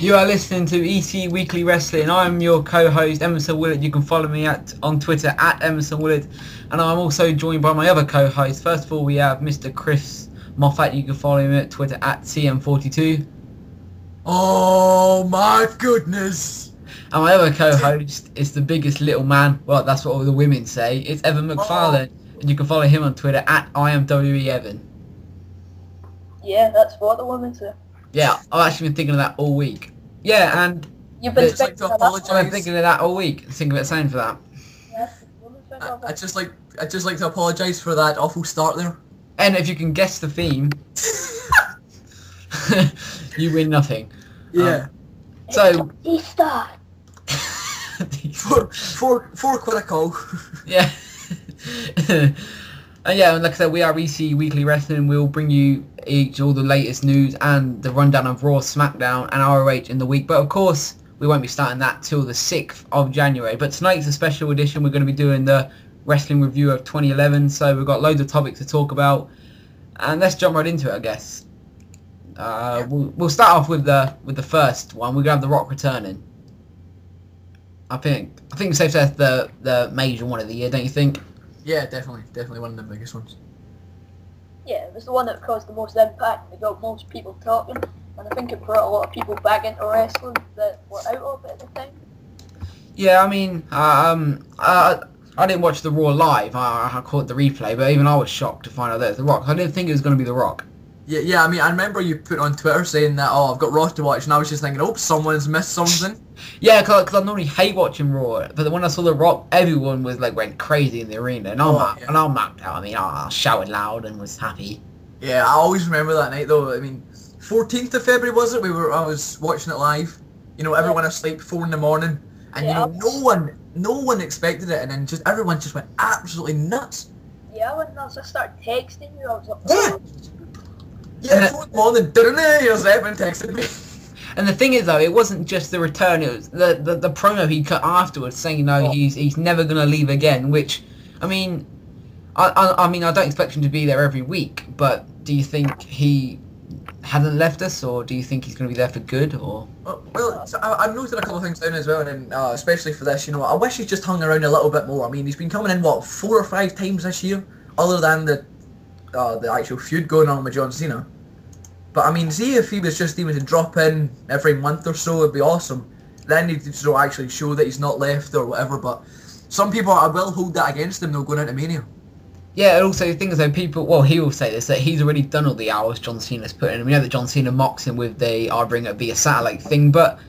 You are listening to EC Weekly Wrestling. I'm your co-host, Emerson Willard. You can follow me on Twitter at Emerson Willard. And I'm also joined by my other co-host. First of all, we have Mr. Chris Moffat. You can follow him at Twitter at CM42. Oh my goodness. And my other co-host is the biggest little man. Well, that's what all the women say. It's Evan McFarlane. And you can follow him on Twitter at IamWEEvan. Yeah, that's what the women say. Yeah, I've actually been thinking of that all week. Yeah, and You've been I'd like to apologise. I've been thinking of that all week. Thinking about saying for that. Yeah, I'd just like to apologise for that awful start there. And if you can guess the theme, you win nothing. Yeah. So Easter. For quite a call. Yeah. And yeah, and like I said, we are EC Weekly Wrestling. We'll bring you all the latest news and the rundown of Raw, SmackDown and ROH in the week. But of course, we won't be starting that till the 6th of January. But tonight's a special edition. We're going to be doing the wrestling review of 2011. So we've got loads of topics to talk about. And let's jump right into it, I guess. We'll start off with the first one. We're going to have The Rock returning. I think it's safe to say that's the major one of the year, don't you think? Yeah, definitely one of the biggest ones. Yeah, it was the one that caused the most impact. It got most people talking, and I think it brought a lot of people back into wrestling that were out of it at the time. Yeah, I mean, I didn't watch the Raw live. I caught the replay, but even I was shocked to find out that it's The Rock. I didn't think it was going to be The Rock. Yeah. I mean, I remember you put on Twitter saying that, oh, I've got Raw to watch, and I was just thinking, oh, someone's missed something. Yeah, because I normally hate watching Raw, but when I saw The Rock, everyone was like went crazy in the arena, and I'm mapped out. I mean, I shouted loud and was happy. Yeah, I always remember that night though. I mean, 14th of February was it? I was watching it live. You know, everyone asleep, 4 in the morning, and Yeah. you know, no one expected it, and then everyone just went absolutely nuts. Yeah, when I started texting you, I was like, Yeah, 4 in the morning, here's Evan texted me. And the thing is, though, it wasn't just the return; it was the promo he cut afterwards, saying, he's never gonna leave again. Which, I mean, I mean, I don't expect him to be there every week, but do you think he hasn't left us, or do you think he's gonna be there for good, or? Well, so I've noted a couple of things down as well, and especially for this, you know, I wish he'd just hung around a little bit more. I mean, he's been coming in 4 or 5 times this year, other than the actual feud going on with John Cena. But I mean, see if he was just even to drop in every month or so, it'd be awesome. Then he'd actually show that he's not left or whatever. But some people, I will hold that against him though, going into Mania. Yeah, and also the thing is, though, he will say this, that he's already done all the hours John Cena's put in. We know that John Cena mocks him with the "I'll bring it be a satellite" thing, but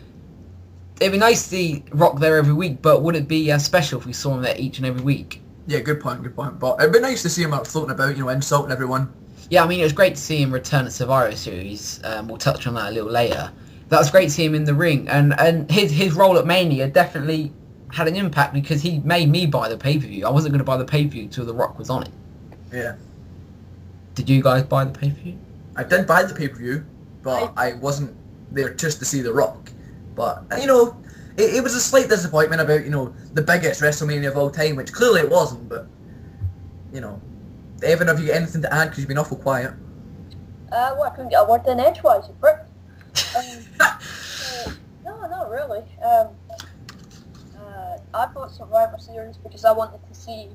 it'd be nice to see Rock there every week. But would it be special if we saw him there each and every week? Yeah, good point. But it'd be nice to see him out floating about, you know, insulting everyone. Yeah, I mean, it was great to see him return at Survivor Series. We'll touch on that a little later. That was great to see him in the ring, and his role at Mania definitely had an impact because he made me buy the pay-per-view. I wasn't going to buy the pay-per-view till The Rock was on it. Yeah. Did you guys buy the pay-per-view? I did buy the pay-per-view, but I wasn't there just to see The Rock. But, you know, it was a slight disappointment about, you know, the biggest WrestleMania of all time, which clearly it wasn't, but, you know. Evan, have you got anything to add? Because you've been awful quiet. well, I couldn't get a word in edgewise, you prick. No, not really. I bought Survivor Series because I wanted to see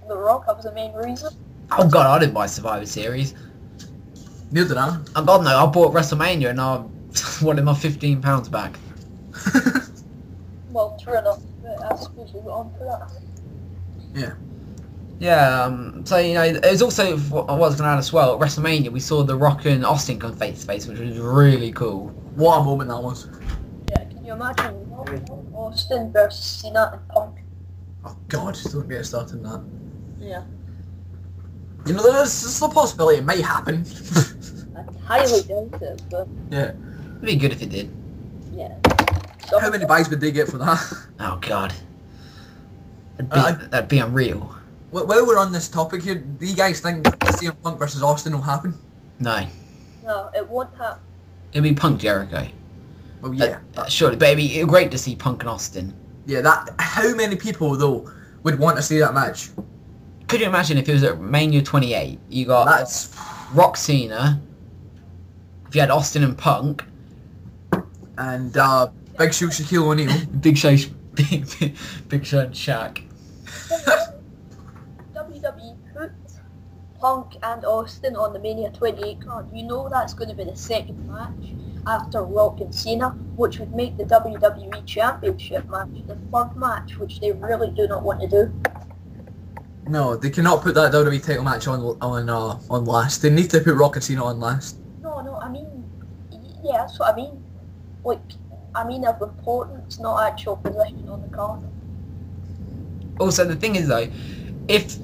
The Rock. That was the main reason. Oh god, I didn't buy Survivor Series. Neither did I. Oh god, no, I bought WrestleMania and I wanted my £15 back. Well, true enough. But I suppose we got on for that. Yeah. Yeah, so, you know, it was also, what I was going to add as well, at WrestleMania, we saw The Rock and Austin come face-to-face, which was really cool. What a moment that was. Yeah, can you imagine Austin versus Cena and Punk? Oh god, don't get started on that. Yeah. You know, there's a possibility it may happen. I highly doubt it, but Yeah. It'd be good if it did. yeah. How many buys would they get for that? Oh god. That'd be unreal. While we're on this topic here, do you guys think CM Punk versus Austin will happen? No. No, it won't happen. It'd be Punk Jericho. Well, yeah. Surely, but it'd be great to see Punk and Austin. Yeah, how many people, though, would want to see that match? Could you imagine if it was at Mania 28, you got That's... Rock Cena, if you had Austin and Punk, and Big Show Shaquille O'Neal. Big Show, Big Show and Shaq. WWE put Punk and Austin on the Mania 28 card. You know that's going to be the second match after Rock and Cena, which would make the WWE Championship match the third match, which they really do not want to do. No, they cannot put that WWE title match on last. They need to put Rock and Cena on last. No, I mean, yeah, that's what I mean. Like, I mean of importance, not actual position on the card. Also, the thing is though, if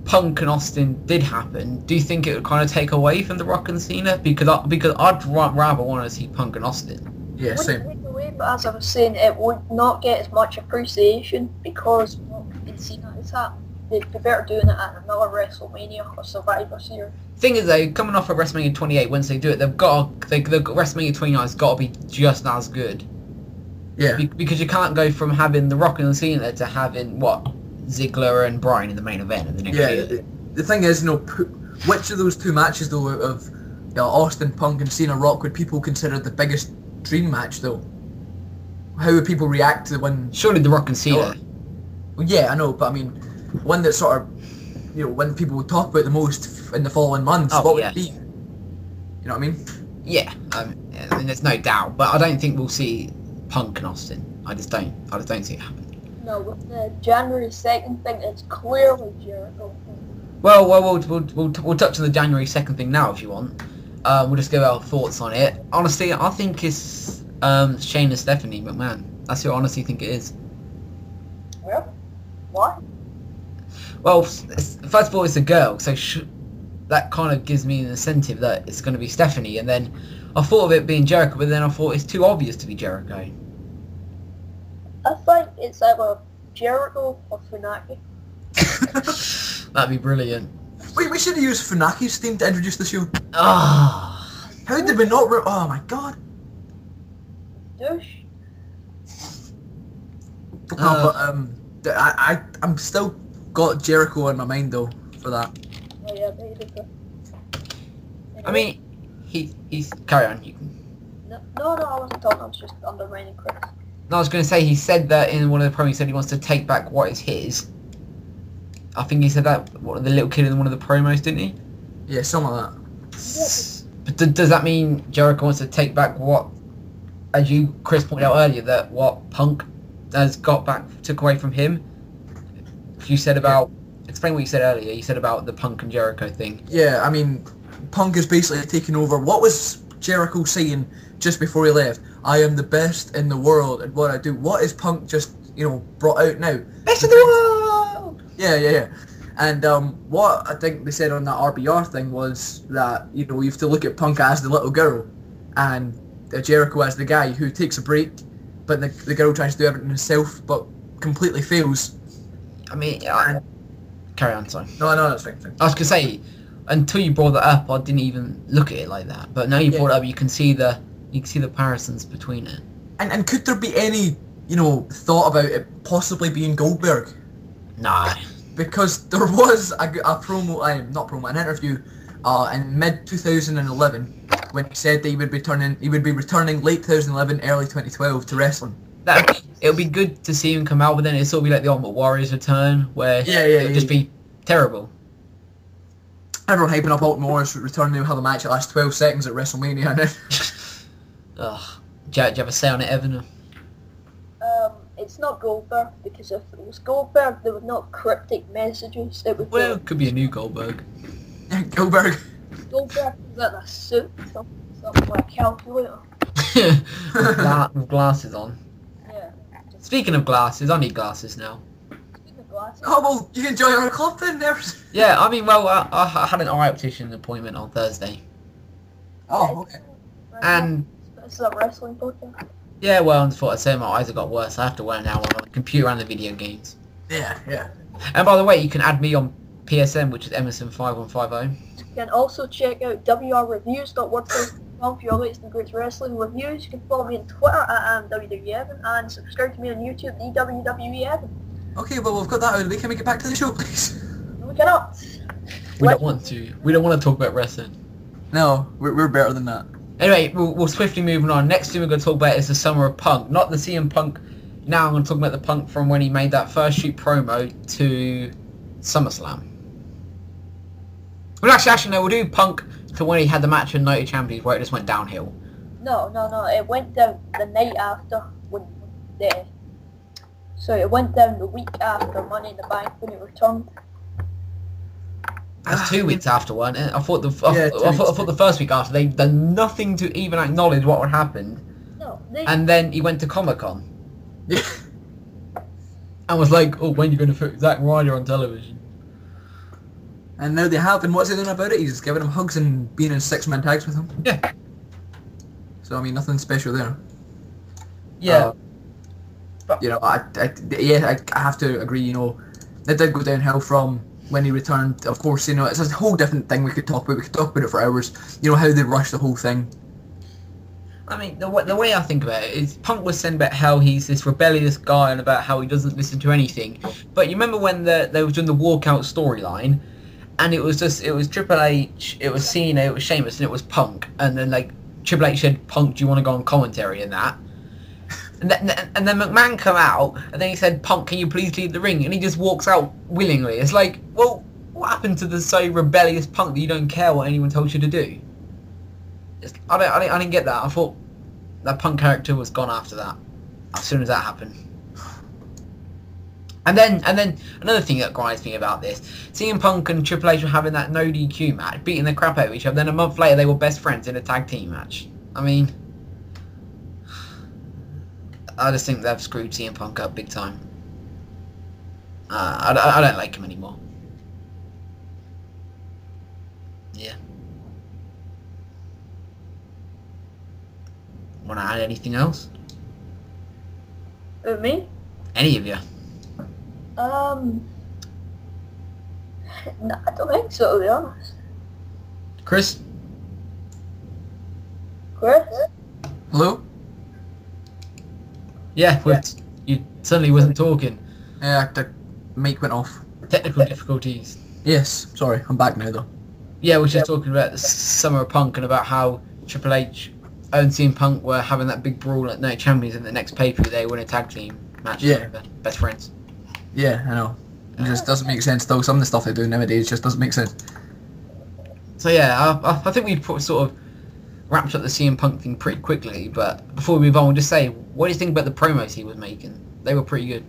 Punk and Austin did happen, do you think it would kind of take away from the Rock and Cena? Because I'd rather want to see Punk and Austin. Yeah, same. Wouldn't take away, but as I was saying, it would not get as much appreciation because Rock and Cena is happening. They'd be better doing it at another WrestleMania or Survivor Series. Thing is though, coming off of WrestleMania 28, once they do it, the WrestleMania 29 has got to be just as good. Yeah. Because you can't go from having the Rock and Cena to having Ziggler and Bryan in the main event of the next year. The thing is, which of those two matches though, of Austin, Punk, and Cena Rock, would people consider the biggest dream match though? How would people react to when? Surely the Rock and Cena. Well, yeah, I know, but I mean, one that sort of, when people would talk about the most in the following months, what would it be? You know what I mean? Yeah, I mean, there's no doubt, but I don't think we'll see Punk and Austin. I just don't see it happen. No, with the January 2nd thing, it's clearly Jericho. Well, we'll touch on the January 2nd thing now if you want. We'll just give our thoughts on it. Honestly, I think it's Shane and Stephanie McMahon. That's who I honestly think it is. Well, why? Well, first of all, it's a girl, so that kind of gives me an incentive that it's going to be Stephanie. And then I thought of it being Jericho, but then I thought it's too obvious to be Jericho. I think it's either Jericho or Funaki. That'd be brilliant. Wait, we should have used Funaki's theme to introduce the show. Ah. How did we not? Oh my god. Douche. I'm still got Jericho in my mind though for that. Oh yeah, maybe. I mean, he's carry on. You can. No, I wasn't talking. I was just undermining Chris. No, I was going to say he said that in one of the promos. He said he wants to take back what is his. I think he said that the little kid in one of the promos, didn't he? Yeah, something like But that. does that mean Jericho wants to take back what, as you Chris pointed out earlier, that what Punk has took away from him? You said about explain what you said earlier. You said about the Punk and Jericho thing. Yeah, I mean, Punk is basically taking over. What was Jericho saying just before he left? I am the best in the world at what I do. What is Punk just, brought out now? Best in the world! Yeah. And what I think they said on that RBR thing was that, you have to look at Punk as the little girl and Jericho as the guy who takes a break, but the girl tries to do everything himself, but completely fails. I mean, carry on, sorry. No, that's fine. I was going to say, until you brought that up, I didn't even look at it like that. But now you brought it up, you can see the comparisons between it. And could there be any, thought about it possibly being Goldberg? Nah. Because there was an interview in mid-2011 when he said that he would be returning late 2011, early 2012 to wrestling. It'll be good to see him come out, but then it'll sort of be like the Ultimate Warrior's return, where it'll just be terrible. Everyone hyping up Ultimate Warrior's return. They'll have a match that lasts 12 seconds at WrestleMania. Ugh. Do you have a say on it, Evan? It's not Goldberg, because if it was Goldberg, there would not cryptic messages. It would Well, it could be a new Goldberg. Goldberg is in a suit, something like a calculator. With glasses on. Yeah. Speaking of glasses, I need glasses now. Speaking of glasses. Oh, well, you can join our club then, there. Yeah, I mean, well, I had an eye optician appointment on Thursday. Oh, okay. And This is a wrestling podcast. yeah, well, I thought I'd say my eyes have got worse. I have to wear now on the computer and the video games. Yeah. And by the way, you can add me on PSN, which is Emerson5150. You can also check out wrreviews.wordpress.com for your latest and greatest wrestling reviews. You can follow me on Twitter at WWEEvan and subscribe to me on YouTube, the WWE Evan. Okay, well, we've got that out of the way. Can we get back to the show, please? No, we cannot. We don't want to. We don't want to talk about wrestling. No, we're better than that. Anyway, we'll swiftly moving on. Next thing we're going to talk about is the Summer of Punk. Not the CM Punk. Now I'm going to talk about the Punk from when he made that first shoot promo to SummerSlam. Well, actually, no, we'll do Punk to when he had the match with Night of Champions where it just went downhill. No. It went down the night after So it went down the week after Money in the Bank when he returned. That's 2 weeks after one. I thought the first week after they'd done nothing to even acknowledge what had happened. No. And then he went to Comic-Con. Yeah. And was like, oh, when are you going to put Zack Ryder on television? And now they have, and what's he doing about it? He's giving him hugs and being in 6-man tags with him. Yeah. So, I mean, nothing special there. Yeah. You know, I have to agree, you know, it did go downhill from when he returned. Of course, you know, it's a whole different thing we could talk about. We could talk about it for hours. You know, how they rushed the whole thing. I mean, the way I think about it is Punk was saying about how he's this rebellious guy and about how he doesn't listen to anything. But you remember when they were doing the walkout storyline, and it was Triple H, it was Cena, it was Sheamus, and it was Punk. And then, like, Triple H said, Punk, do you want to go on commentary and that? And then McMahon come out, and then he said, Punk, can you please leave the ring? And he just walks out willingly. It's like, well, what happened to the so rebellious Punk that you don't care what anyone tells you to do? I didn't get that. I thought that Punk character was gone after that, as soon as that happened. And then another thing that grinds me about this, CM Punk and Triple H were having that no DQ match, beating the crap out of each other. Then a month later, they were best friends in a tag team match. I mean, I just think they've screwed CM Punk up big time. I don't like him anymore. Yeah. Want to add anything else? Me? Any of you? No, I don't think so, to be honest. Chris? Chris? Hello? Yeah, you suddenly wasn't talking. Yeah, the mic went off. Technical difficulties. Yes, sorry, I'm back now though. Yeah, we're just talking about the Summer of Punk and about how Triple H and CM Punk were having that big brawl at Night of Champions in the next pay-per-view. They win a tag team match. Yeah. Best friends. Yeah, I know. It just doesn't make sense though. Some of the stuff they do nowadays just doesn't make sense. So yeah, I think we sort of wrapped up the CM Punk thing pretty quickly, but before we move on, we'll just say, what do you think about the promos he was making? They were pretty good.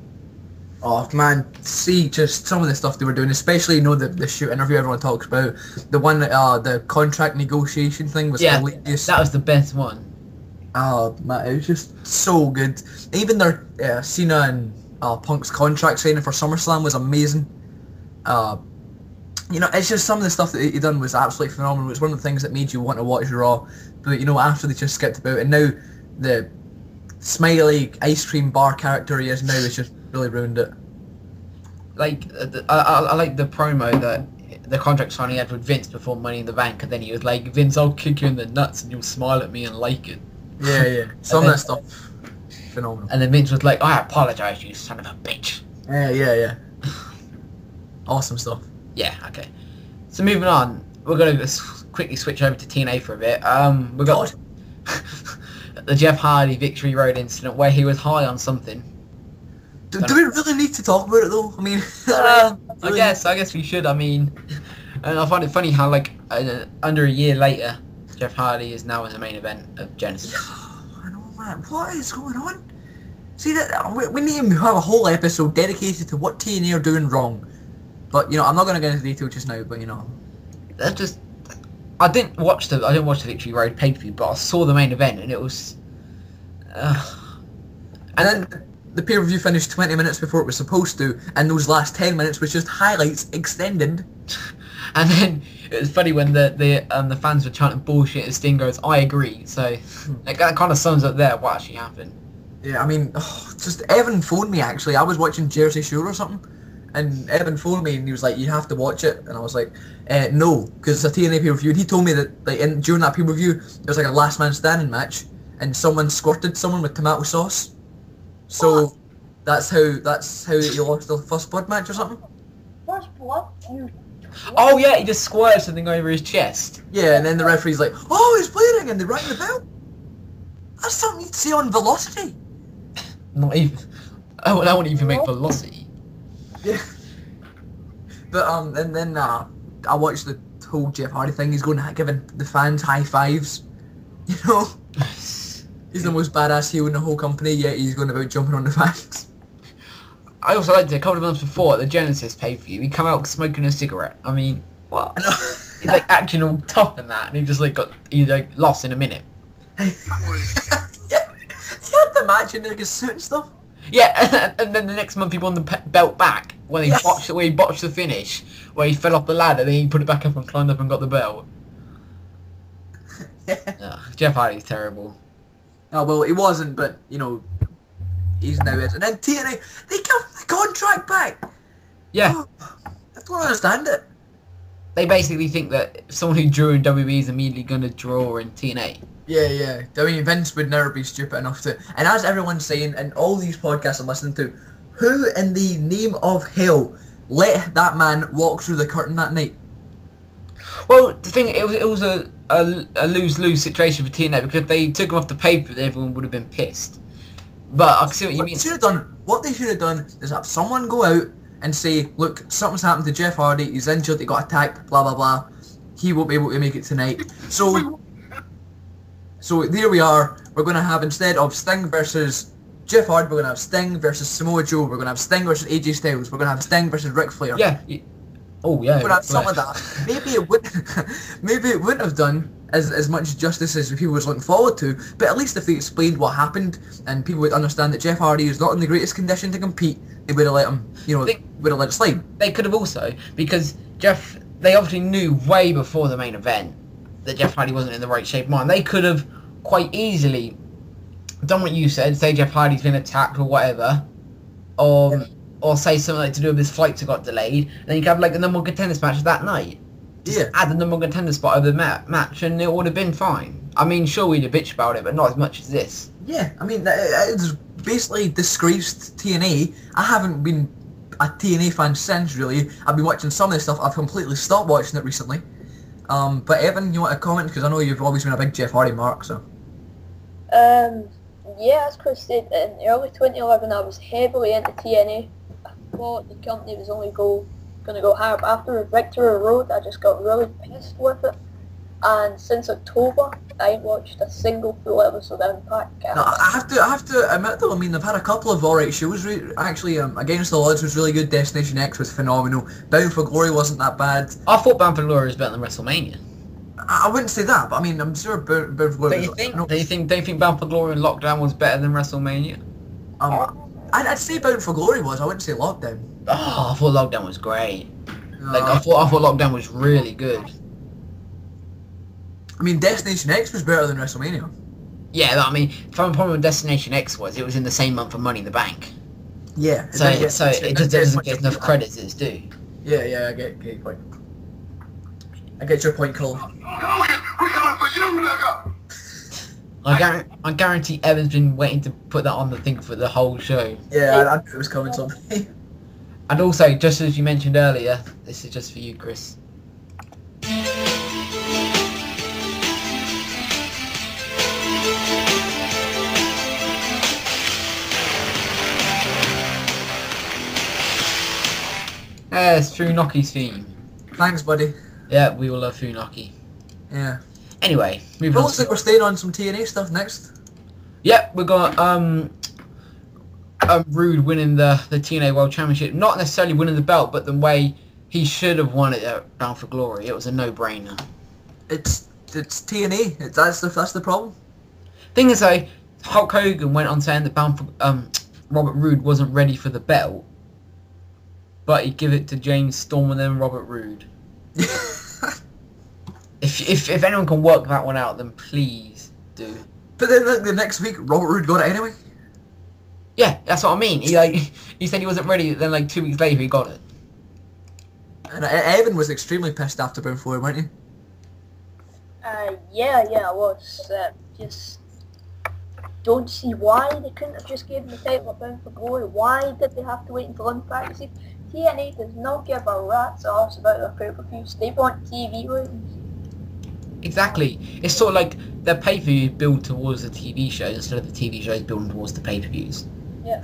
Oh man, see just some of the stuff they were doing, especially, you know, the shoot interview everyone talks about. The one, the contract negotiation thing was hilarious. That was the best one. Oh man, it was just so good. Even their Cena and Punk's contract signing for SummerSlam was amazing. You know, it's just some of the stuff that he done was absolutely phenomenal. It was one of the things that made you want to watch Raw. But, you know, after they just skipped about, and now the smiley ice cream bar character he is now has just really ruined it. Like, I like the promo that the contract signing had with Vince before Money in the Bank, and then he was like, Vince, I'll kick you in the nuts and you'll smile at me and like it. Yeah. Some of that stuff, phenomenal. And then Vince was like, I apologise, you son of a bitch. Yeah. Awesome stuff. Yeah, okay. So moving on, we're going to quickly switch over to TNA for a bit. We got the Jeff Hardy Victory Road incident where he was high on something. Do we really need to talk about it though? I mean, I guess we should. I mean, and I find it funny how like under a year later, Jeff Hardy is now in the main event of Genesis. I know, man. What is going on? See that we need to have a whole episode dedicated to what TNA are doing wrong. But you know, I'm not going to get into detail just now. But you know, that's just. I didn't watch the Victory Road pay-per-view, but I saw the main event and it was. And then the pay-per-view finished 20 minutes before it was supposed to, and those last 10 minutes was just highlights extended. And then it was funny when the fans were chanting bullshit and Sting goes, I agree. So that kind of sums up there what actually happened. Yeah, I mean, just Evan phoned me actually. I was watching Jersey Shore or something, and Evan phoned me and he was like, you have to watch it. And I was like, no, because it's a TNA pay-per-view. And he told me that like during that pay-per-view, there was like a last man standing match, and someone squirted someone with tomato sauce. So what? that's how you lost the first blood match or something. First blood? Oh yeah, he just squirted something over his chest. Yeah, and then the referee's like, oh, he's bleeding, and they rang the bell. That's something you'd see on Velocity. Not even. Oh, that wouldn't even make Velocity. Yeah. But and then I watched the whole Jeff Hardy thing. He's going giving the fans high fives. You know, he's the most badass heel in the whole company. Yet he's going about jumping on the fans. I also liked it a couple of months before at the Genesis pay-per-view. He come out smoking a cigarette. I mean, what? I know. He's like acting all tough and that, and he just like he lost in a minute. Yeah. He had the match in like his suit and stuff. Yeah, and then the next month he won the belt back when he botched the finish, where he fell off the ladder, then he put it back up and climbed up and got the belt. Yeah. Ugh, Jeff Hardy's terrible. Oh well, he wasn't, but you know, he's now is. And then TNA, they give him the contract back. Yeah. Oh, I don't understand it. They basically think that someone who drew in WWE is immediately going to draw in TNA. Yeah. I mean, Vince would never be stupid enough to. And as everyone's saying in all these podcasts I'm listening to, who in the name of hell let that man walk through the curtain that night? Well, the thing, it was a lose-lose situation for TNA, because if they took him off the paper, everyone would have been pissed. But I can see what you mean. What they should have done is have someone go out and say, look, something's happened to Jeff Hardy, he's injured, he got attacked, blah blah blah. He won't be able to make it tonight. So there we are. We're going to have, instead of Sting versus Jeff Hardy, we're going to have Sting versus Samoa Joe. We're going to have Sting versus AJ Styles. We're going to have Sting versus Ric Flair. Yeah. Oh yeah. We're going to have some of that. Maybe it wouldn't have done as much justice as people was looking forward to. But at least if they explained what happened and people would understand that Jeff Hardy is not in the greatest condition to compete, they would have let him. Would have let it slide. They could have also, because they obviously knew way before the main event that Jeff Hardy wasn't in the right shape of mind. They could have quite easily done what you said, say Jeff Hardy's been attacked or whatever, or say something like to do with his flights that got delayed, and then you could have like the number one contenders match that night. Just add the number one contender spot over the match and it would have been fine. I mean, sure, we'd have bitched about it, but not as much as this. Yeah, I mean, it's basically disgraced TNA. I haven't been a TNA fan since, really. I've been watching some of this stuff. I've completely stopped watching it recently. But Evan, you want to comment? Because I know you've always been a big Jeff Hardy mark, so. Yeah, as Chris said, in early 2011 I was heavily into TNA. I thought the company was only going to go higher, but after Victory Road I just got really pissed with it. And since October, I ain't watched a single full episode of Impact. No, I have to admit though, I mean, they've had a couple of alright shows. Actually, Against the Odds was really good. Destination X was phenomenal. Bound for Glory wasn't that bad. I thought Bound for Glory was better than WrestleMania. I wouldn't say that, but I mean, I'm sure Bound for Glory. Do you think Bound for Glory and Lockdown was better than WrestleMania? I'd say Bound for Glory was. I wouldn't say Lockdown. Oh, I thought Lockdown was great. I thought Lockdown was really good. I mean, Destination X was better than WrestleMania. Yeah, I mean, the problem with Destination X was it was in the same month of Money in the Bank. Yeah. So it just doesn't get enough credit as it's due. Yeah, I get your point. I get your point, Cole. I guarantee Evan's been waiting to put that on the thing for the whole show. Yeah, I knew it was coming someday. And also, just as you mentioned earlier, this is just for you, Chris. It's Funaki's theme. Thanks, buddy. Yeah, we all love Funaki. Yeah. Anyway, moving on. Looks like we're staying on some TNA stuff next. Yep, we got Roode winning the TNA World Championship. Not necessarily winning the belt, but the way he should have won it at Bound for Glory. It was a no-brainer. It's TNA. That's the problem. Thing is, though, Hulk Hogan went on saying that Robert Roode wasn't ready for the belt, but he'd give it to James Storm and then Robert Roode. If anyone can work that one out, then please do. But then the next week, Robert Roode got it anyway. Yeah, that's what I mean. He said he wasn't ready. Then 2 weeks later, he got it. And Evan was extremely pissed after Bound for Glory, weren't you? Yeah, I was. Just don't see why they couldn't have just given the title of Bound for Glory. Why did they have to wait until Impact? See, TNA does not give a rat's arse about their pay-per-views. They want TV ratings. Exactly. It's sort of like the pay-per-view build towards the TV shows instead of the TV shows building towards the pay-per-views. Yeah.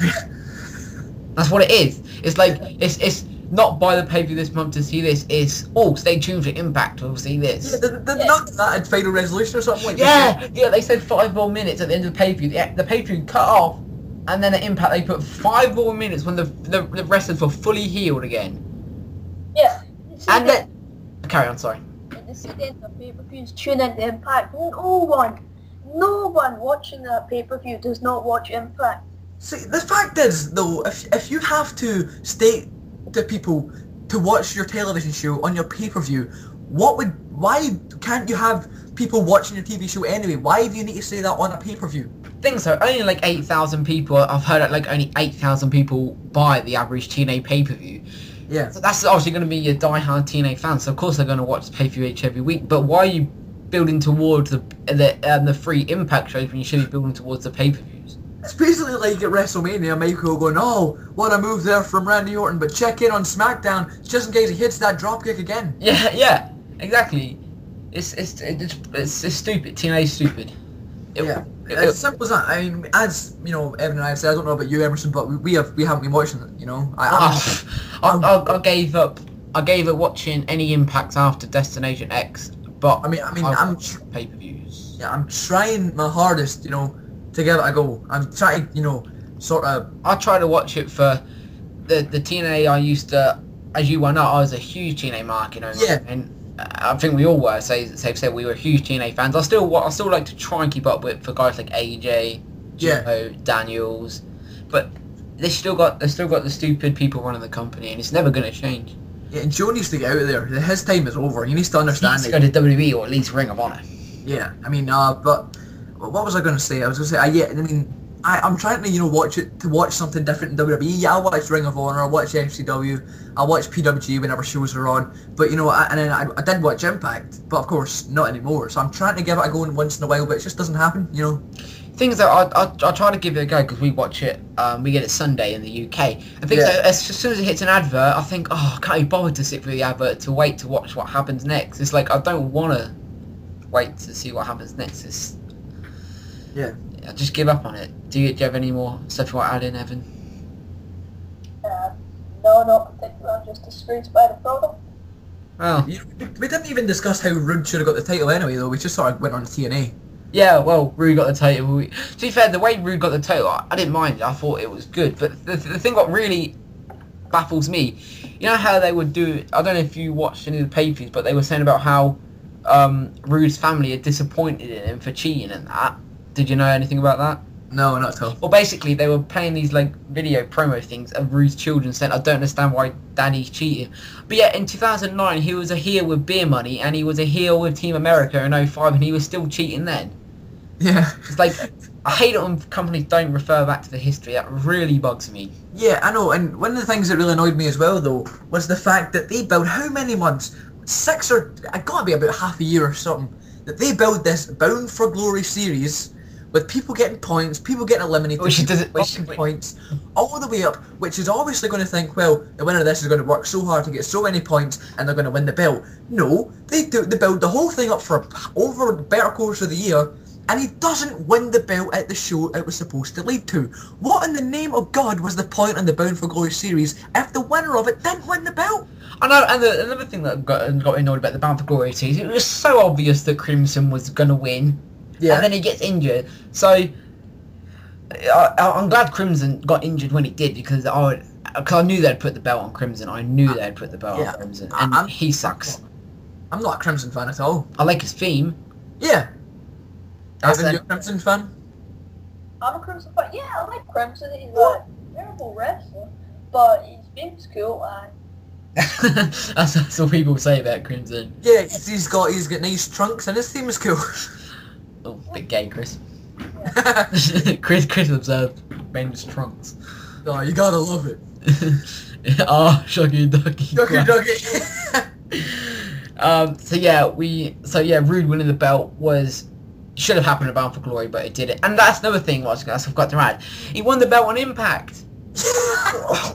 That's what it is. It's like, it's not buy the pay-per-view this month to see this. It's, oh, stay tuned for Impact, we'll see this. Yeah, they're not that in Final Resolution or something like Yeah, they said 5 more minutes at the end of the pay-per-view. The pay-per-view cut off, and then at Impact they put 5 more minutes when the wrestlers were fully healed again. Yeah. And then... Carry on, sorry. At the end of pay-per-views, tune in to Impact. No one watching that pay-per-view does not watch Impact. See, the fact is, though, if you have to state to people to watch your television show on your pay-per-view, why can't you have people watching your TV show anyway? Why do you need to say that on a pay-per-view? Think so. Only like 8,000 people. I've heard that like only 8,000 people buy the average TNA pay-per-view. Yeah. So that's obviously going to be your die-hard TNA fans. So of course they're going to watch the pay-per-view each every week. But why are you building towards the free Impact shows when you should be building towards the pay-per-views? It's basically like at WrestleMania, Michael going, oh, what a move there from Randy Orton, but check in on SmackDown just in case he hits that dropkick again. Yeah, exactly. It's stupid. TNA's stupid. It's simple as that. I mean, as you know, Evan and I have said, I don't know about you, Emerson, but we haven't been watching it. You know, I gave up watching any Impacts after Destination X. But I mean, I'm pay-per-views. Yeah, I'm trying my hardest, you know, to give it a go. I'm trying, you know, sort of. I try to watch it for the TNA I used to. As you well know, I was a huge TNA mark, you know. Yeah. And I think we all were. Safe said we were huge TNA fans. I still like to try and keep up with for guys like AJ, Joe, Daniels, but they still got the stupid people running the company, and it's never going to change. Yeah, and Joe needs to get out of there. His time is over. He needs to understand it. He needs to go to WWE or at least Ring of Honor. Yeah, I mean, but what was I going to say? I was going to say, yeah, I mean, I'm trying to, you know, watch something different in WWE. Yeah, I watch Ring of Honor, I watch FCW, I watch PWG whenever shows are on. But, you know, I did watch Impact, but of course, not anymore. So I'm trying to give it a go once in a while, but it just doesn't happen, you know. Things that I try to give it a go because we watch it, we get it Sunday in the UK. I think as soon as it hits an advert, I think, oh, I can't be bothered to sit through the advert to wait to watch what happens next. It's like, I don't want to wait to see what happens next. I just give up on it. Do you have any more stuff you want to add in, Evan? No, not particular. I'm just disgraced by the product. Well, we didn't even discuss how Roode should have got the title anyway, though. We just sort of went on to TNA. Yeah, well, Roode got the title. To be fair, the way Roode got the title, I didn't mind it. I thought it was good. But the thing what really baffles me, you know how they would do, I don't know if you watched any of the pay-per-views, but they were saying about how Roode's family are disappointed in him for cheating and that. Did you know anything about that? No, not at all. Well, basically, they were playing these like video promo things of Roode's children saying, I don't understand why Daddy's cheating. But yeah, in 2009, he was a heel with Beer Money, and he was a heel with Team America in 2005, and he was still cheating then. Yeah. It's like, I hate it when companies don't refer back to the history. That really bugs me. Yeah, I know, and one of the things that really annoyed me as well, though, was the fact that they built how many months? 6 or... It got to be about half a year or something. That they built this Bound for Glory series with people getting points, people getting eliminated, points, all the way up, which is obviously going to think, well, the winner of this is going to work so hard to get so many points, and they're going to win the belt. No, they build the whole thing up for over the better course of the year, and he doesn't win the belt at the show it was supposed to lead to. What in the name of God was the point in the Bound for Glory series if the winner of it didn't win the belt? I know, and another thing that got annoyed about the Bound for Glory series, it was so obvious that Crimson was going to win. Yeah. And then he gets injured. So I'm glad Crimson got injured when he did, because I knew they'd put the belt on Crimson. I knew they'd put the belt on Crimson. And he sucks. I'm not a Crimson fan at all. I like his theme. Yeah. Evan, you a Crimson fan? I'm a Crimson fan. Yeah, I like Crimson. He's a terrible wrestler, but his theme's cool. That's what people say about Crimson. Yeah, he's got nice trunks and his theme is cool. Oh, bit gay, Chris. Yeah. Chris observed Ben's trunks. Oh, you gotta love it. Oh, Shuggy Ducky. Shuggy Ducky. So Roode winning the belt should have happened at Bound for Glory, but it didn't. And that's another thing I forgot to add. He won the belt on Impact.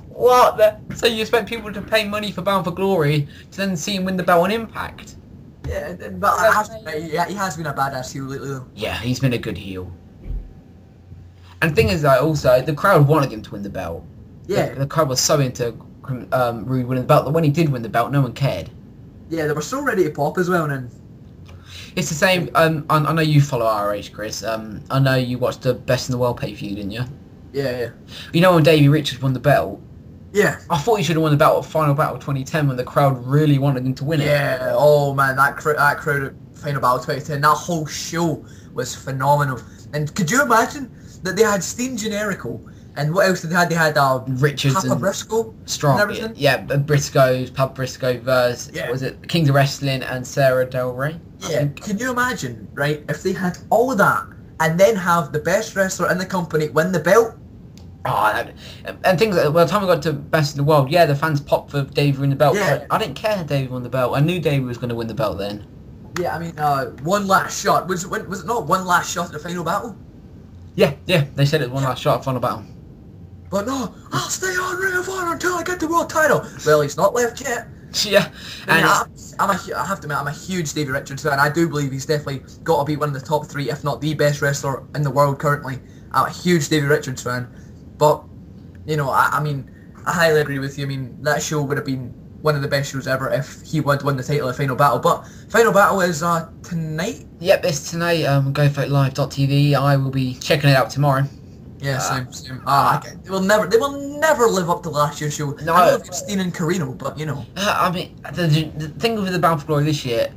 What the? So you expect people to pay money for Bound for Glory to then see him win the belt on Impact? Yeah, but I have to admit, he has been a badass heel lately though. Yeah, he's been a good heel. And the thing is, like, also, the crowd wanted him to win the belt. Yeah. The crowd was so into Roode winning the belt that when he did win the belt, no one cared. Yeah, they were so ready to pop as well, and then... It's the same, I know you follow ROH, Chris. I know you watched the Best in the World pay-per-view, didn't you? Yeah. You know when Davey Richards won the belt? Yeah. I thought he should have won the belt at Final Battle 2010 when the crowd really wanted him to win it. Yeah, oh man, that crowd at Final Battle 2010, that whole show was phenomenal. And could you imagine that they had Steen Generico, and what else did they have? They had Richards Papa and Briscoe Strong. and everything. Yeah, Briscoes, Papa Briscoe versus, was it Kings of Wrestling and Sarah Del Rey? Yeah, can you imagine, right, if they had all of that, and then have the best wrestler in the company win the belt? Oh, and things like, by the time we got to Best in the World, yeah, the fans popped for Davey winning the belt. Yeah. I didn't care Davey won the belt. I knew Davey was going to win the belt then. Yeah, I mean, one last shot. Was it not one last shot at the Final Battle? Yeah, they said it was one last shot at Final Battle. But no, I'll stay on Ring of Honor until I get the world title. Well, he's not left yet. Yeah, and I have to admit, I'm a huge Davey Richards fan. I do believe he's definitely got to be one of the top 3, if not the best wrestler in the world currently. I'm a huge Davey Richards fan. But, you know, I mean, I highly agree with you. I mean, that show would have been one of the best shows ever if he would win the title at Final Battle. But Final Battle is tonight? Yep, it's tonight. GoFightLive.tv. I will be checking it out tomorrow. Yeah, same. They will never live up to last year's show. No, I love Steen and Carino, but you know. I mean, the thing with the Bound for Glory this year,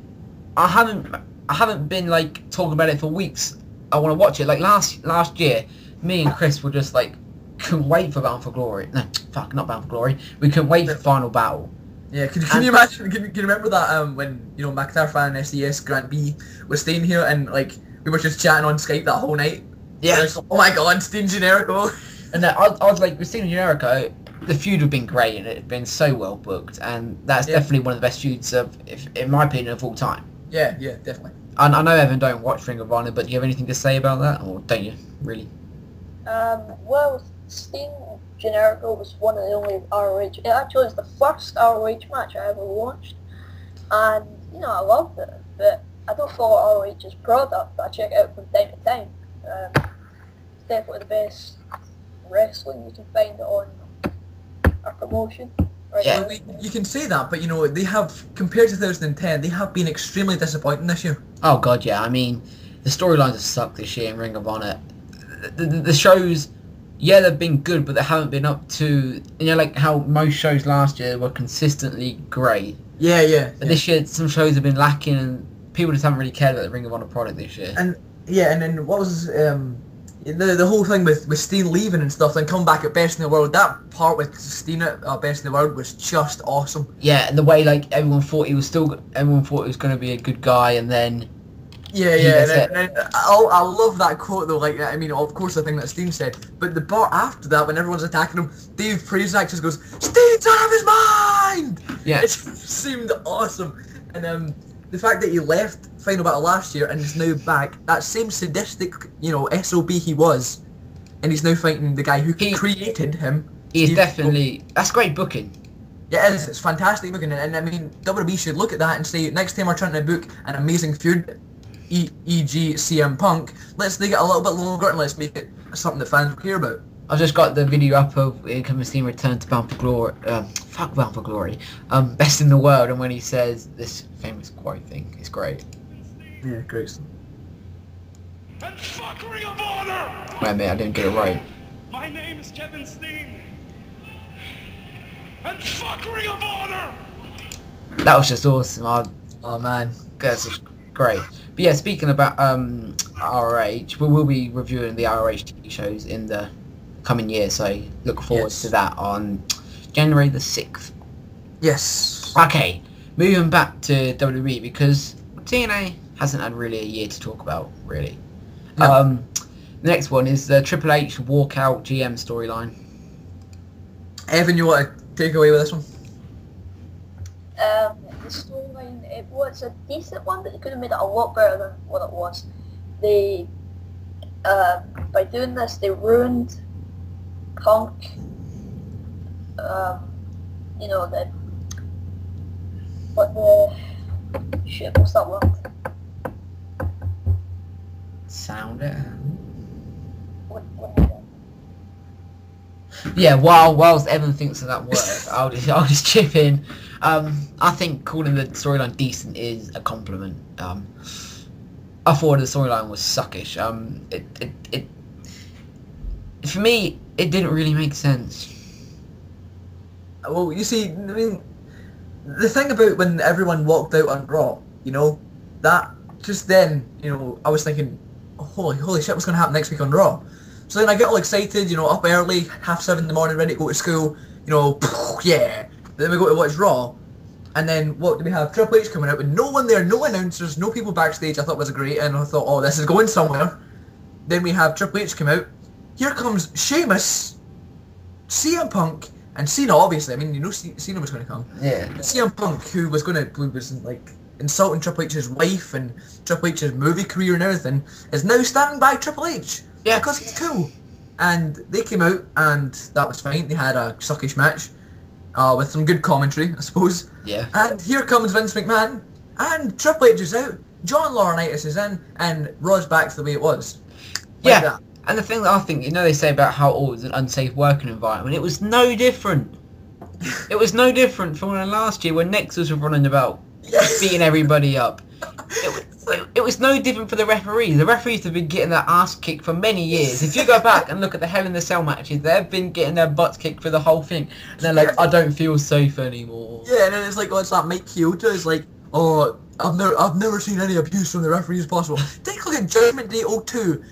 I haven't been like talking about it for weeks. I want to watch it. Like last year, me and Chris were just like, couldn't wait for Bound for Glory. No, fuck, not Bound for Glory. We couldn't wait for Final Battle. Yeah, can you imagine? Can you remember that when you know McIntyre fan and SES Grant B was staying here and like we were just chatting on Skype that whole night? Yeah. Like, oh my god, Steen Generico. And I was like, with Steen Generico, the feud would have been great and it had been so well booked, and that's definitely one of the best feuds in my opinion, of all time. Yeah, definitely. I know Evan don't watch Ring of Honor, but do you have anything to say about that, or don't you really? Well, Steen Generico was one of the only ROH. It actually was the first ROH match I ever watched, and you know I loved it. But I don't follow ROH's product, but I check it out from time to time. It's definitely the best wrestling you can find on a promotion. Right Yeah. now. You can say that, but you know they have compared to 2010, they have been extremely disappointing this year. Oh god, yeah. I mean, the storylines have sucked this year in Ring of Honor. The shows, yeah, they've been good, but they haven't been up to, you know, like how most shows last year were consistently great. Yeah. But this year, some shows have been lacking, and people just haven't really cared about the Ring of Honor product this year. And then what was the whole thing with Steen leaving and stuff, then coming back at Best in the World. That part with Steen at Best in the World was just awesome. Yeah, and the way like everyone thought he was going to be a good guy, and then and I love that quote though. Like, I mean, of course the thing that Steen said, but the part after that when everyone's attacking him, Dave Prazak just goes, "Steen's out of his mind." Yeah, it seemed awesome, and the fact that he left Final Battle last year and is now back, that same sadistic, you know, SOB he was, and he's now fighting the guy who created him. He's definitely, that's great booking. Yeah, it is. It's fantastic booking, and I mean, WWE should look at that and say, next time we're trying to book an amazing feud, e.g. CM Punk, let's make it a little bit longer and let's make it something that fans will care about. I've just got the video up of Incoming Steam return to Bound for Glory. Fuck Bound for Glory. Best in the World, and when he says this famous quote thing, it's great. Yeah, great. And fuck Ring of Honor! Wait a minute, I didn't get it right. My name is Kevin Steen. And fuck Ring of Honor! That was just awesome. Oh man, that's just great. But yeah, speaking about ROH, we will be reviewing the ROH TV shows in the coming year, so look forward to that on January the 6th. Yes. Okay, moving back to WWE, because TNA hasn't had really a year to talk about, really. No. The next one is the Triple H walkout GM storyline. Evan, you want to take away with this one? The storyline, it was a decent one, but they could have made it a lot better than what it was. They, by doing this, they ruined Punk you know, what's that word? Sound it. What is it? Yeah, whilst Evan thinks of that word, I'll just chip in. I think calling the storyline decent is a compliment. I thought the storyline was suckish. It for me, it didn't really make sense. Well, you see, I mean, the thing about when everyone walked out on Raw, you know, that just then, you know, I was thinking, holy shit, what's going to happen next week on Raw? So then I get all excited, you know, up early, 7:30 in the morning, ready to go to school, you know, yeah. Then we go to watch Raw, and then what do we have? Triple H coming out with no one there, no announcers, no people backstage. I thought was great, and I thought, oh, this is going somewhere. Then we have Triple H come out. Here comes Sheamus, CM Punk, and Cena. Obviously, I mean, you know, Cena was going to come. Yeah. CM Punk, who was like insulting Triple H's wife and Triple H's movie career and everything, is now standing by Triple H. Yeah. Because he's cool. And they came out, and that was fine. They had a suckish match. With some good commentary, I suppose. Yeah. And here comes Vince McMahon, and Triple H is out, John Laurinaitis is in, and Raw's back to the way it was. Like Yeah. that. And the thing that I think, you know, they say about how it was an unsafe working environment. It was no different. It was no different from last year when Nexus was running about, beating everybody up. It was no different for the referees. The referees have been getting their ass kicked for many years. If you go back and look at the Hell in the Cell matches, they've been getting their butts kicked for the whole thing. And they're like, I don't feel safe anymore. Yeah, and then it's like, oh, it's that Mike Chioda is like, oh, I've never seen any abuse from the referees possible. Take a look at Judgment Day 02,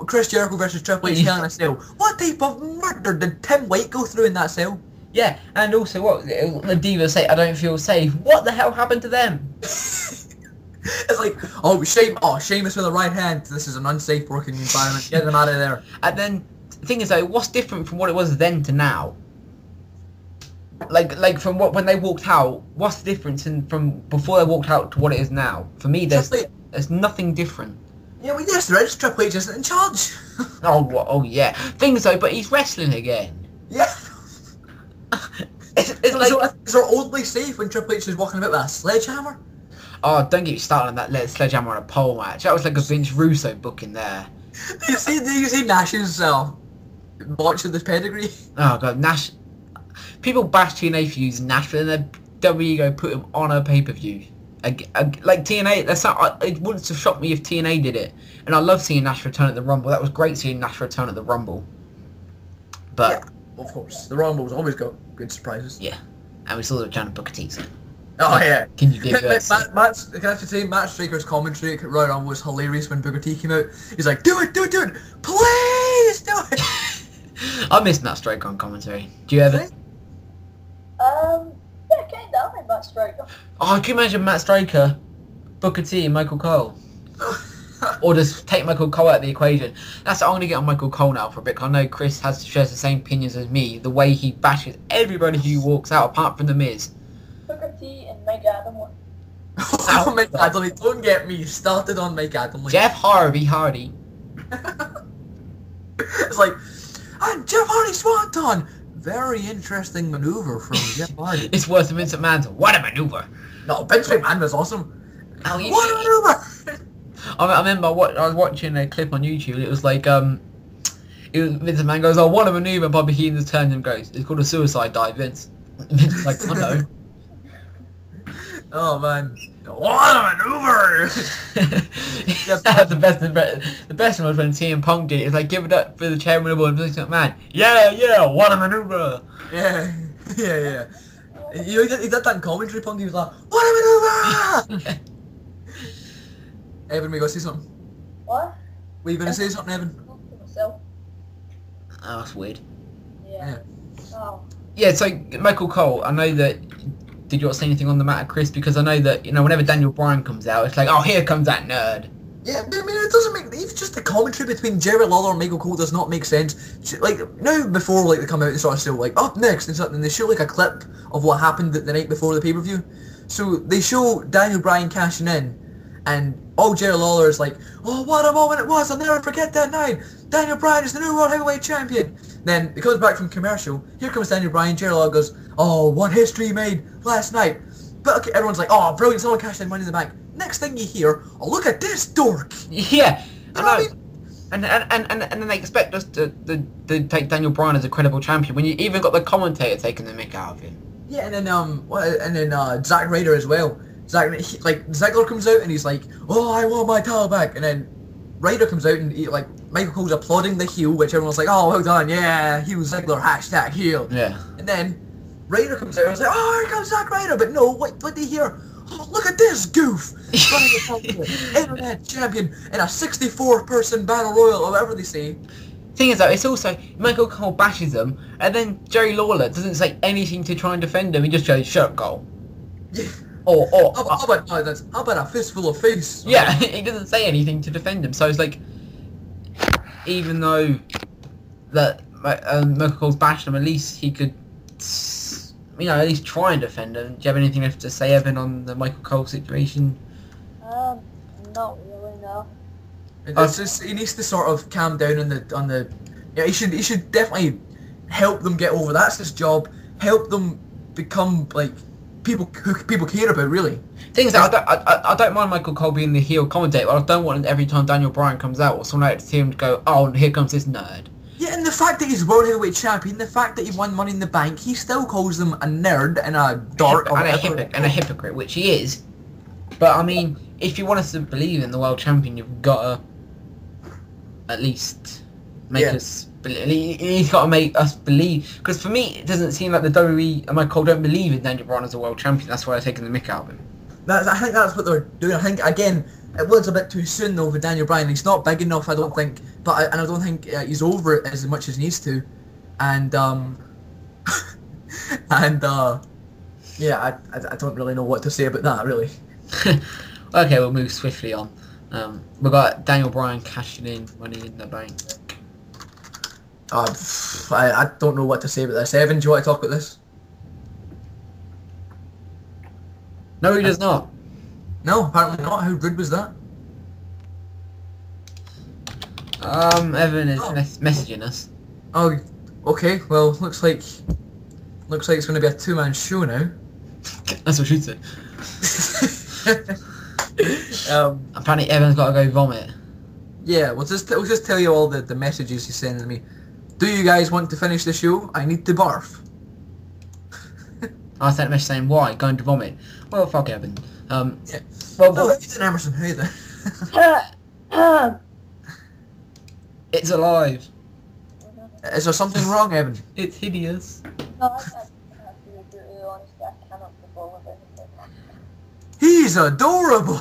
Chris Jericho versus Triple H Hell in a Cell. What type of murder did Tim White go through in that cell? Yeah, and also what the Divas say, I don't feel safe. What the hell happened to them? It's like, oh, Sheamus with a right hand. This is an unsafe working environment. Get them out of there. And then, the thing is though, what's different from what it was then to now? Like from when they walked out, what's the difference from before they walked out to what it is now? For me, there's nothing different. Yeah, well, yes, there is. Triple H isn't in charge. Oh yeah. Things though, but he's wrestling again. Yeah. It's like... So they're only safe when Triple H is walking about with a sledgehammer? Oh, don't get me started on that sledgehammer on a pole match. That was like a Vince Russo booking there. Do you see Nash's botch of this pedigree? Oh god, Nash. People bash TNA for using Nash, but then the WWE go put him on a pay-per-view. Like TNA, it wouldn't have shocked me if TNA did it. And I love seeing Nash return at the Rumble. That was great seeing Nash return at the Rumble. But yeah, of course, the Rumble's always got good surprises. Yeah, and we saw the return of Booker T. So. Oh yeah. Can you dig that? Can I have to say, Matt Striker's commentary at Royal Rumble was hilarious when Booker T came out. He's like, do it, please do it. I miss Matt Striker on commentary. Do you ever? Yeah, kinda. I like Matt Striker. Oh, can you imagine Matt Striker, Booker T, and Michael Cole? Or just take Michael Cole out of the equation. I'm going to get on Michael Cole now for a bit. I know Chris shares the same opinions as me. The way he bashes everybody who walks out, apart from The Miz. Booker T and Mike Adamle. Oh, Mike Adamle, don't get me started on Mike Adamle. Jeff Hardy. It's like, and Jeff Hardy Swanton. Very interesting maneuver from Jeff Hardy. It's worse than Vince McMahon's. What a maneuver! No, Vince McMahon was awesome. Oh, what a maneuver! I remember I was watching a clip on YouTube. It was like Vince McMahon goes, "Oh, what a maneuver!" Bobby Heenan turns and goes, "It's called a suicide dive, Vince." Vince is like, "Oh no." Oh man, what a maneuver! The best one was when CM Punk did it. It's like, give it up for the chairman of the board, Vince McMahon. Yeah, what a maneuver! Yeah. You know, he did that in commentary. Punk, he was like, what a maneuver! Evan, we go say something. What? Were you gonna say something, Evan? To myself. Oh, that's weird. Yeah. Oh. Yeah, so Michael Cole, I know that. Did you not say anything on the matter, Chris? Because I know that, you know, whenever Daniel Bryan comes out, it's like, oh, here comes that nerd. Yeah, I mean, it doesn't make... Even just the commentary between Jerry Lawler and Michael Cole does not make sense. Like, now before, like, they come out and sort of say, like, up next and something, they show, like, a clip of what happened the night before the pay-per-view. So they show Daniel Bryan cashing in, and all Jerry Lawler is like, oh, what a moment it was, I'll never forget that night. Daniel Bryan is the new World Heavyweight Champion. Then he comes back from commercial. Here comes Daniel Bryan. Jerry Lawler goes, "Oh, what history he made last night." But okay, everyone's like, "Oh, brilliant! Someone cashed in Money in the Bank." Next thing you hear, "Oh, look at this dork!" Yeah, You know what I mean? And then they expect us to take Daniel Bryan as a credible champion when you even got the commentator taking the mick out of him. Yeah, and then Zack Ryder as well. Ziggler comes out and he's like, "Oh, I want my title back," and then Ryder comes out and Michael Cole's applauding the heel, which everyone's like, "Oh, well done, yeah, heel Ziggler, hashtag heel." Yeah. And then Ryder comes out and he's like, "Oh, here comes Zack Ryder," but no, what do you hear? "Oh, look at this goof! Internet champion in a 64-person battle royal," or whatever they say. Thing is though, it's also Michael Cole bashes them, and then Jerry Lawler doesn't say anything to try and defend him. He just goes, "Shut up, Cole." Yeah. Or How about a fistful of face? yeah, he doesn't say anything to defend him. So it's like, even though that Michael Cole's bashed him, at least he could, at least try and defend him. Do you have anything else to say, Evan, on the Michael Cole situation? Not really, no. It's just, he needs to sort of calm down on the. Yeah, he should definitely help them get over. That's his job. Help them become like people who people care about, really. Things that I don't mind Michael Cole being the heel commentator, but I don't want every time Daniel Bryan comes out or someone out to see him to go, "Oh, here comes this nerd." Yeah, and the fact that he's World Heavyweight Champion, the fact that he won Money in the Bank, he still calls them a nerd and a dork and a hypocrite, which he is. But I mean, if you want us to believe in the world champion, you've got to at least make us believe. He's got to make us believe. Because for me, it doesn't seem like the WWE and Michael Cole don't believe in Daniel Bryan as a world champion. That's why they're taking the mick out of him. I think that's what they're doing. I think, again, it was a bit too soon though for Daniel Bryan. He's not big enough, I don't think. But I don't think he's over it as much as he needs to. And yeah, I don't really know what to say about that, really. Okay, we'll move swiftly on. We've got Daniel Bryan cashing in Money in the Bank. I don't know what to say about this. Evan, do you want to talk about this? No, he does not. No, apparently not. How rude was that? Evan is messaging us. Oh, okay. Well, looks like it's going to be a two-man show now. That's what she said. Apparently Evan's got to go vomit. Yeah, we'll just tell you all the messages he's sending me. "Do you guys want to finish the show? I need to barf." I sent a message saying, "Why? Going to vomit?" Well, fuck Evan. Yeah. Well, it's an Emerson. Hey there. It's alive. Is there something wrong, Evan? It's hideous. No, I have to be brutally honest, I cannot be bothered with anything. He's adorable.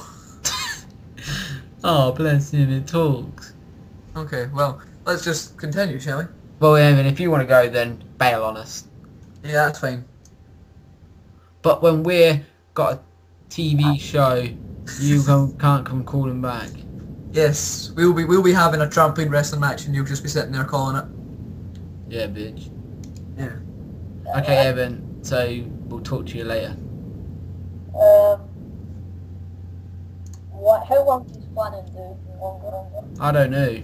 Oh, bless him, it talks. Okay, well, let's just continue, shall we? Well, Evan, if you want to go, then bail on us. Yeah, that's fine. But when we're got a TV show, you can't come calling back. Yes, we'll be having a trampoline wrestling match, and you'll just be sitting there calling it. Yeah, bitch. Yeah. Okay, Evan. So we'll talk to you later. How long do you plan on doing? Longer? I don't know.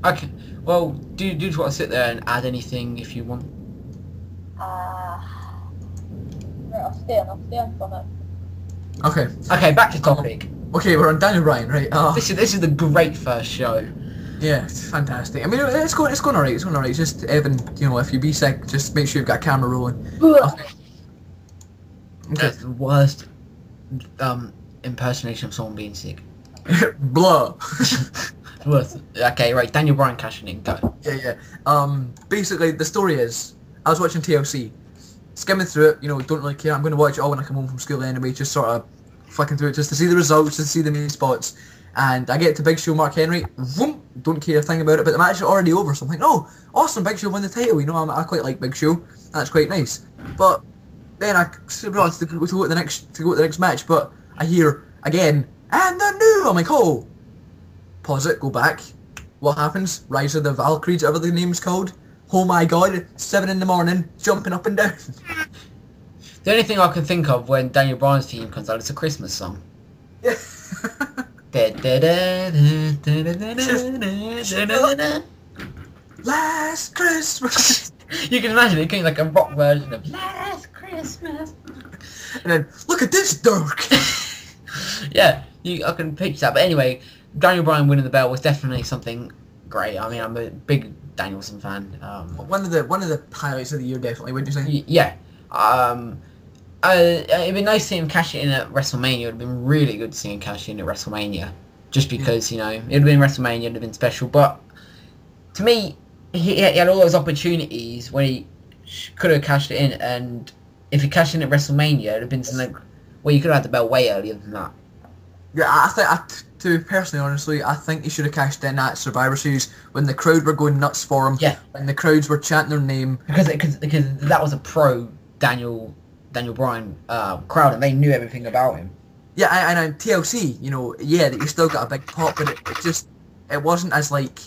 Okay. Well, do you just want to sit there and add anything if you want? Right, I'll stay on for now. Okay. Okay, back to topic. Okay, we're on Daniel Bryan, right? This is the great first show. Yeah, it's fantastic. I mean, it's going alright. It's going alright. Just Evan, if you be sick, just make sure you've got a camera rolling. Okay. That's the worst impersonation of someone being sick. Blah. Worst. Okay, right. Daniel Bryan cashing in. Go. Yeah. Basically, the story is, I was watching TLC, skimming through it. Don't really care. I'm going to watch it all when I come home from school anyway. Just sort of flicking through it just to see the results, just to see the main spots. And I get to Big Show Mark Henry. Vroom, don't care a thing about it. But the match is already over. So I'm like, oh, awesome! Big Show won the title. I quite like Big Show. That's quite nice. But then I realised to go to the next match. But I hear again, and the new. I'm like, oh. Pause it. Go back. What happens? Rise of the Valkyries, whatever the name's called. Oh my god! 7 in the morning, jumping up and down. The only thing I can think of when Daniel Bryan's team comes out is a Christmas song. Yeah. Last Christmas. You can imagine it getting like a rock version of Last Christmas. And then, look at this dork. Yeah, I can picture that. But anyway, Daniel Bryan winning the belt was definitely something great. I mean, I'm a big Danielson fan. One of the highlights of the year, definitely, wouldn't you say? Yeah. It'd be nice to see him cash it in at WrestleMania. It would have been really good to see him cash in at WrestleMania. Just because, you know, it would have been WrestleMania, it would have been special. But to me, he had all those opportunities when he could have cashed it in. And if he cashed in at WrestleMania, it would have been something... Well, you could have had the belt way earlier than that. Yeah, I think he should have cashed in at Survivor Series when the crowd were going nuts for him. Yeah. When the crowds were chanting their name. Because that was a pro Daniel Bryan crowd, and they knew everything about him. Yeah, and on TLC, you know, yeah, that you still got a big pop, but it wasn't as like,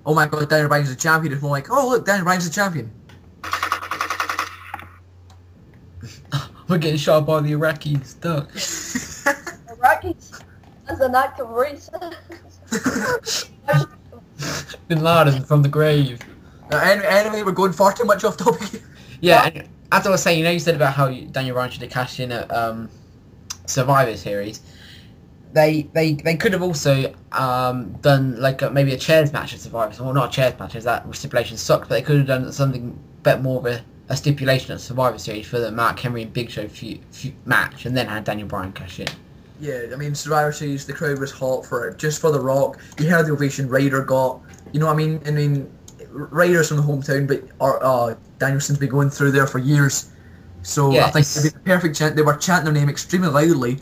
oh my god, Daniel Bryan's the champion. It's more like, oh look, Daniel Bryan's the champion. We're getting shot by the Iraqis. Duck. Iraqis as an act of racism. Bin Laden from the grave. Anyway, we're going far too much off topic. Yeah, and as I was saying, you know, you said about how Daniel Bryan should have cashed in at Survivor Series. They could have also done like maybe a chairs match at Survivor Series. Well, not a chairs match, as that stipulation sucked. But they could have done something bit more of a stipulation at Survivor Series for the Mark Henry and Big Show match, and then had Daniel Bryan cash in. Yeah, I mean, Survivor Series, the crowd was hot for it, just for The Rock. You heard the ovation Ryder got. You know what I mean? I mean, Ryder's from the hometown, but Danielson's been going through there for years. So yeah, I think it'd be the perfect chant. They were chanting their name extremely loudly.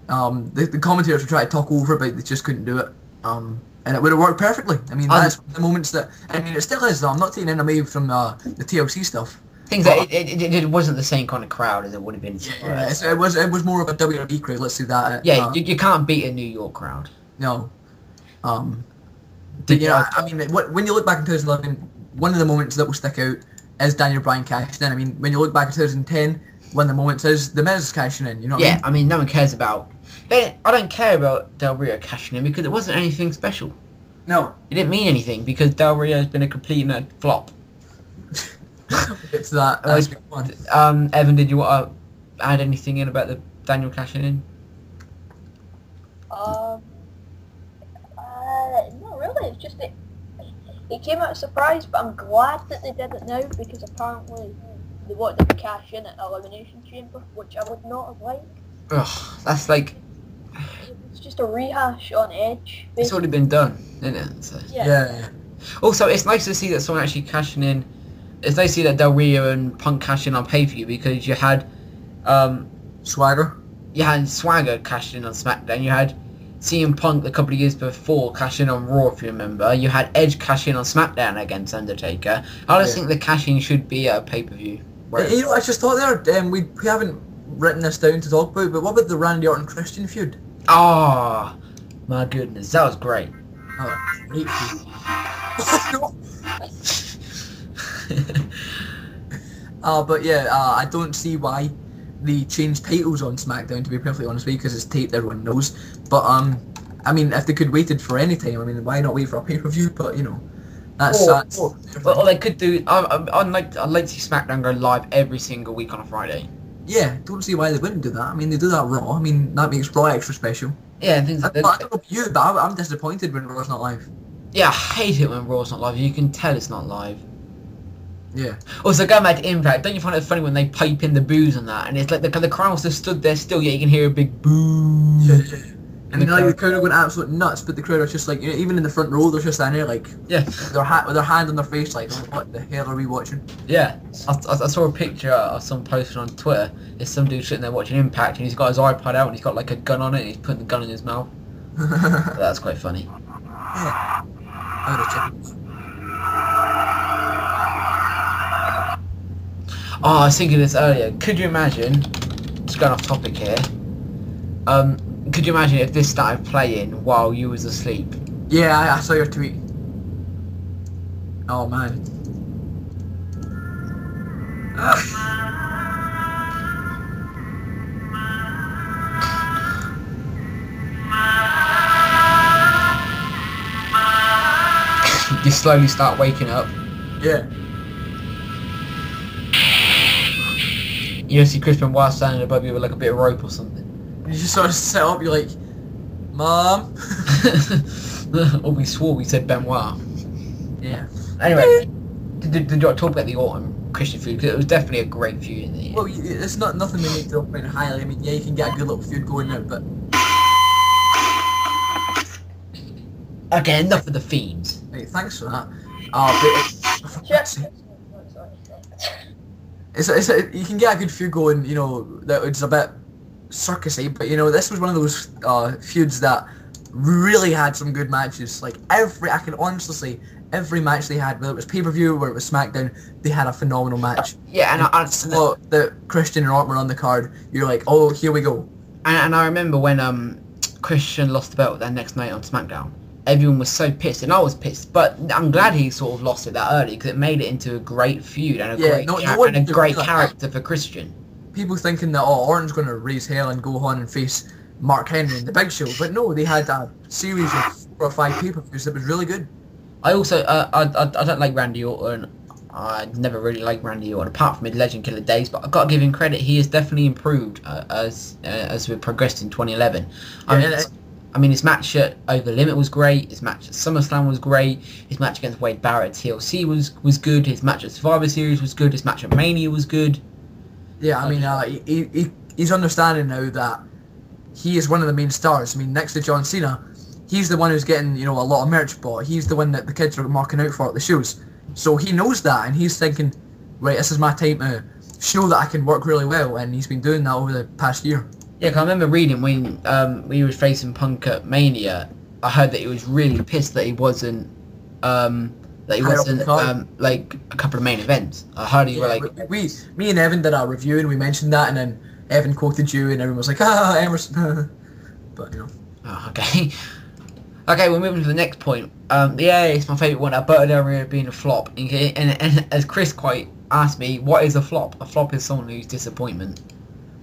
The commentators were trying to talk over, but they just couldn't do it. And it would have worked perfectly. I mean, that's the moments that... I mean, it still is, though. I'm not taking anything away from the TLC stuff. Things that it wasn't the same kind of crowd as it would have been. Yeah, it was more of a WWE crowd. Let's do that. Yeah, you can't beat a New York crowd. No. But yeah, I mean, when you look back in 2011, one of the moments that will stick out is Daniel Bryan cashing in. I mean, when you look back in 2010, one of the moments is The Miz cashing in. You know what I mean? Yeah, I mean, no one cares about... I don't care about Del Rio cashing in because it wasn't anything special. No. It didn't mean anything because Del Rio has been a complete and utter flop. It's that. That's been fun. Evan, did you want to add anything in about the Daniel cashing in? Not really. It's just it came out a surprise, but I'm glad that they did it now because apparently they wanted to cash in at Elimination Chamber, which I would not have liked. Ugh, that's like... It's just a rehash on Edge. Basically. It's already been done, isn't it? So. Yeah. Also, it's nice to see that someone actually cashing in. It's nice to see that Del Rio and Punk cash in on pay-per-view because you had... Swagger. You had Swagger cash in on SmackDown. You had CM Punk a couple of years before cash in on Raw, if you remember. You had Edge cash in on SmackDown against Undertaker. I just think the cashing should be at a pay-per-view. You know, I just thought there, we haven't written this down to talk about, but what about the Randy Orton Christian feud? Ah, my goodness, that was great. Oh, great feud. But yeah, I don't see why they changed titles on SmackDown, to be perfectly honest with you, because it's taped, everyone knows. But I mean, if they could waited for any time, I mean, why not wait for a pay-per-view? But you know, that's well, they could do. I'd like to see SmackDown go live every single week on a Friday. Yeah, don't see why they wouldn't do that. I mean, they do that Raw. I mean, that makes Raw extra special. Yeah, things like that. I don't know about you, but I'm disappointed when Raw's not live. Yeah, I hate it when Raw's not live. You can tell it's not live. Yeah. Also, going back to Impact, don't you find it funny when they pipe in the boos and that? And it's like the crowd's just stood there still, yet you can hear a big boo. Yeah. And the crowd are going absolute nuts, but the crowd are just like, you know, even in the front row, they're just standing there like, with their hand on their face, like, what the hell are we watching? Yeah, I saw a picture of some posted on Twitter. There's some dude sitting there watching Impact, and he's got his iPod out, and he's got like a gun on it, and he's putting the gun in his mouth. That's quite funny. Yeah. I would have checked. Oh, I was thinking this earlier. Could you imagine, just going off topic here, could you imagine if this started playing while you was asleep? Yeah, I saw your tweet. Oh man. slowly start waking up. Yeah. You see Chris Benoit standing above you with like a bit of rope or something. You just sort of sit up, you're like, Mom? Or we swore we said Benoit. Yeah. Anyway, did you talk about the autumn Christian feud? Because it was definitely a great feud in the end. Well, it's not nothing we need to talk about highly. I mean, yeah, you can get a good little feud going now, but... Okay, enough of the themes. Hey, thanks for that. But for fuck's sake. You can get a good feud going, you know, that it's a bit circusy, but you know, this was one of those feuds that really had some good matches. Like I can honestly say, every match they had, whether it was pay-per-view or it was SmackDown, they had a phenomenal match. Yeah, and I saw that Christian and Orton were on the card. You're like, oh, here we go. And I remember when Christian lost the belt that next night on SmackDown. Everyone was so pissed, and I was pissed. But I'm glad he sort of lost it that early because it made it into a great feud and a great character for Christian. People thinking that Orton's going to raise hell and go on and face Mark Henry in the Big Show, but no, they had a series of 4 or 5 pay-per-views that was really good. I also I don't like Randy Orton. I never really liked Randy Orton apart from his Legend Killer days, but I've got to give him credit. He has definitely improved as we progressed in 2011. I mean, his match at Over the Limit was great. His match at SummerSlam was great. His match against Wade Barrett at TLC was good. His match at Survivor Series was good. His match at Mania was good. Yeah, I mean, he's understanding now that he is one of the main stars. I mean, next to John Cena, he's the one who's getting, you know, a lot of merch bought. He's the one that the kids are marking out for at the shows. So he knows that, and he's thinking, right, this is my time to show that I can work really well, and he's been doing that over the past year. Yeah, 'cause I remember reading when he was facing Punk at Mania, I heard that he was really pissed that he wasn't like a couple of main events. I heard he were like... Me and Evan did a review and we mentioned that, and then Evan quoted you and everyone was like, Emerson. But, you know. Oh, okay. Okay, we're moving to the next point. Yeah, it's my favourite one, Alberto Del Rio being a flop. And as Chris quite asked me, what is a flop? A flop is someone who's disappointment.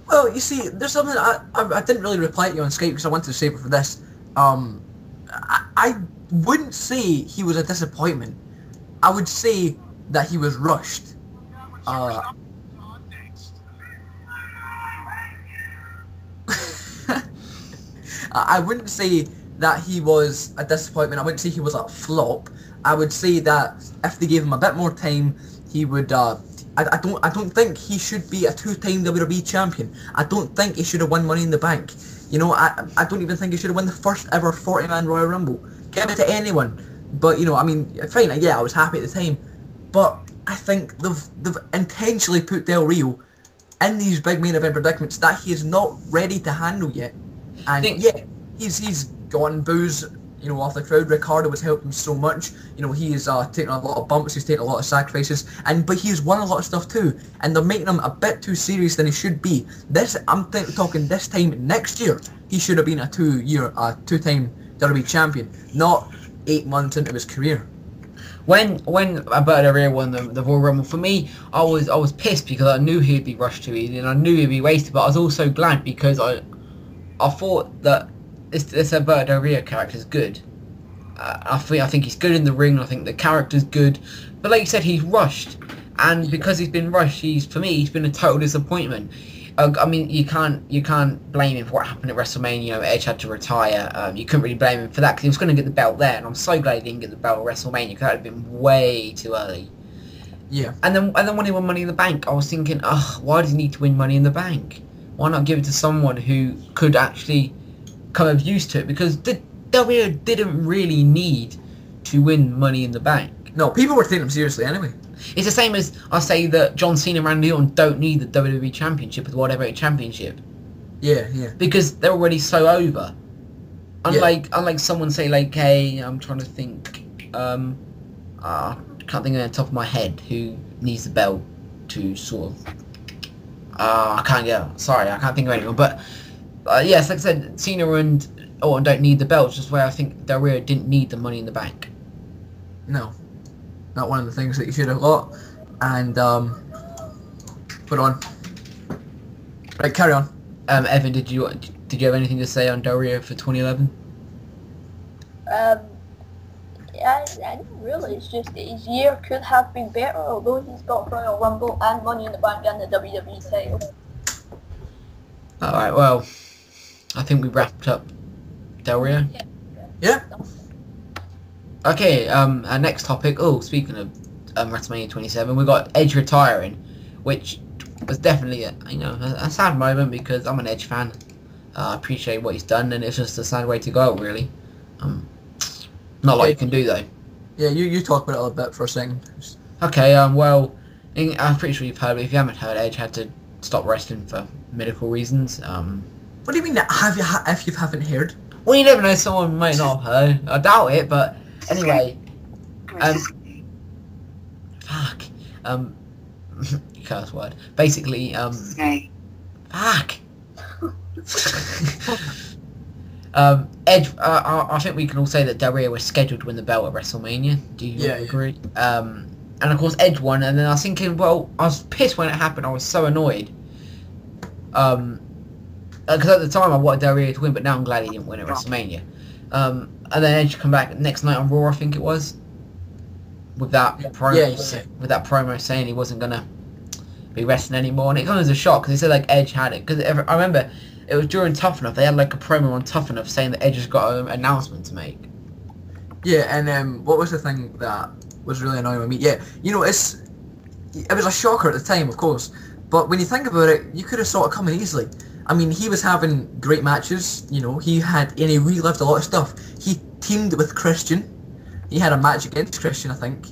Well, you see, there's something I didn't really reply to you on Skype because I wanted to save it for this. I wouldn't say he was a disappointment. I would say that he was rushed. I wouldn't say that he was a disappointment. I wouldn't say he was a flop. I would say that if they gave him a bit more time, he would... I don't think he should be a 2-time WWE champion. I don't think he should have won Money in the Bank. You know, I don't even think he should have won the first ever 40-man Royal Rumble. Give it to anyone. But, you know, I mean, fine, yeah, I was happy at the time. But I think they've intentionally put Del Rio in these big main event predicaments that he is not ready to handle yet. And yeah, he's gotten boos, you know, off the crowd. Ricardo has helped him so much. You know, he's taken a lot of bumps, he's taken a lot of sacrifices, but he's won a lot of stuff too. And they're making him a bit too serious than he should be. I'm talking this time next year, he should have been a 2-time WWE champion, not 8 months into his career. When Alberto Del Rio won the Royal Rumble, for me, I was pissed because I knew he'd be rushed too easy and I knew he'd be wasted. But I was also glad because I thought that this Alberto Del Rio character is good. I think he's good in the ring. I think the character's good, but like you said, he's rushed, and because he's been rushed, he's been a total disappointment. I mean, you can't blame him for what happened at WrestleMania. You know, Edge had to retire. You couldn't really blame him for that because he was going to get the belt there, and I'm so glad he didn't get the belt at WrestleMania because that would have been way too early. Yeah. And then when he won Money in the Bank, I was thinking, why does he need to win Money in the Bank? Why not give it to someone who could actually come of use to it? Because Del Rio didn't really need to win Money in the Bank. No, people were taking him seriously anyway. It's the same as I say that John Cena and Randy Orton don't need the WWE Championship or the World Heavyweight Championship. Yeah. Because they're already so over. Unlike someone say like, hey, I'm trying to think, I can't think of it on the top of my head who needs the belt to sort of. I can't think of anyone. But yes, like I said, Cena and Orton don't need the belts, just where I think Del Rio didn't need the Money in the Bank. No. Not one of the things that you should have got. And, put on. Right, carry on. Evan, did you have anything to say on Del Rio for 2011? Yeah, I don't really. It's just that his year could have been better, although he's got Royal Rumble and Money in the Bank and the WWE title. Alright, well, I think we wrapped up Del Rio. Yeah. Okay, our next topic. Oh, speaking of WrestleMania 27, we got Edge retiring, which was definitely a sad moment because I'm an Edge fan. I appreciate what he's done, and it's just a sad way to go, really. Not a lot you can do though. Yeah, you talk about it a little bit for a second. Okay, well, I'm pretty sure you've heard, but if you haven't heard, Edge had to stop wrestling for medical reasons. What do you mean? If you haven't heard? Well, you never know. Someone might not have heard. I doubt it, but anyway. Fuck. Curse word. Basically, fuck. Edge. I think we can all say that Del Rio was scheduled to win the belt at WrestleMania. Do you agree? And of course, Edge won. And then I was thinking, well, I was pissed when it happened. I was so annoyed. Because at the time I wanted Del Rio to win, but now I'm glad he didn't win at WrestleMania. And then Edge come back next night on Raw, I think it was, with that promo saying he wasn't gonna be wrestling anymore, and it comes as a shock because he said like Edge had it. Because I remember it was during Tough Enough, they had like a promo on Tough Enough saying that Edge has got an announcement to make. Yeah, and what was the thing that was really annoying with me? Yeah, it was a shocker at the time, of course, but when you think about it, you could have saw it coming easily. I mean, he was having great matches, he relived a lot of stuff. He teamed with Christian. He had a match against Christian, I think.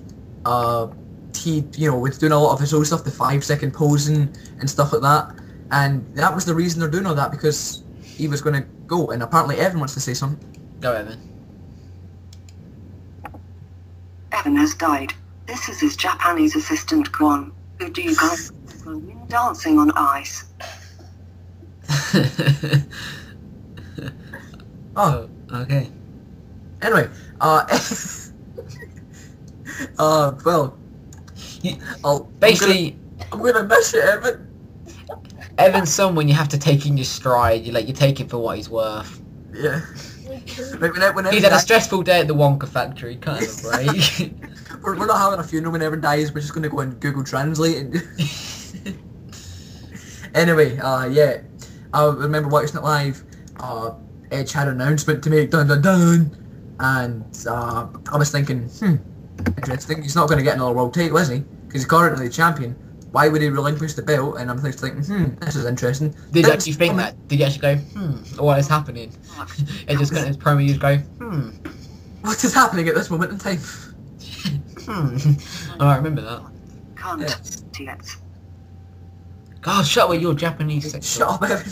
He, was doing a lot of his own stuff, the 5-second posing and stuff like that. And that was the reason they're doing all that, because he was going to go. And apparently Evan wants to say something. Go, Evan. Evan has died. This is his Japanese assistant, Kwon. Who do you guys dancing on ice? Oh, okay. Anyway, well, basically, I'm gonna miss you, Evan. Evan's someone you have to take in your stride. You take him for what he's worth. Yeah. He's had a stressful day at the Wonka factory. Kind of break. we're not having a funeral when Evan dies. We're just gonna go and Google Translate. And anyway, yeah. I remember watching it live. Edge had an announcement to make, dun dun dun, and I was thinking, interesting. He's not going to get another world title, is he? Because he's currently the champion. Why would he relinquish the belt? And I'm thinking, this is interesting. Did you actually think that? Did you actually go, what is happening? It just got his promo. You just go, what is happening at this moment in time? Oh, I remember that. Can't. God, shut up with your Japanese section. Shut up, Evan.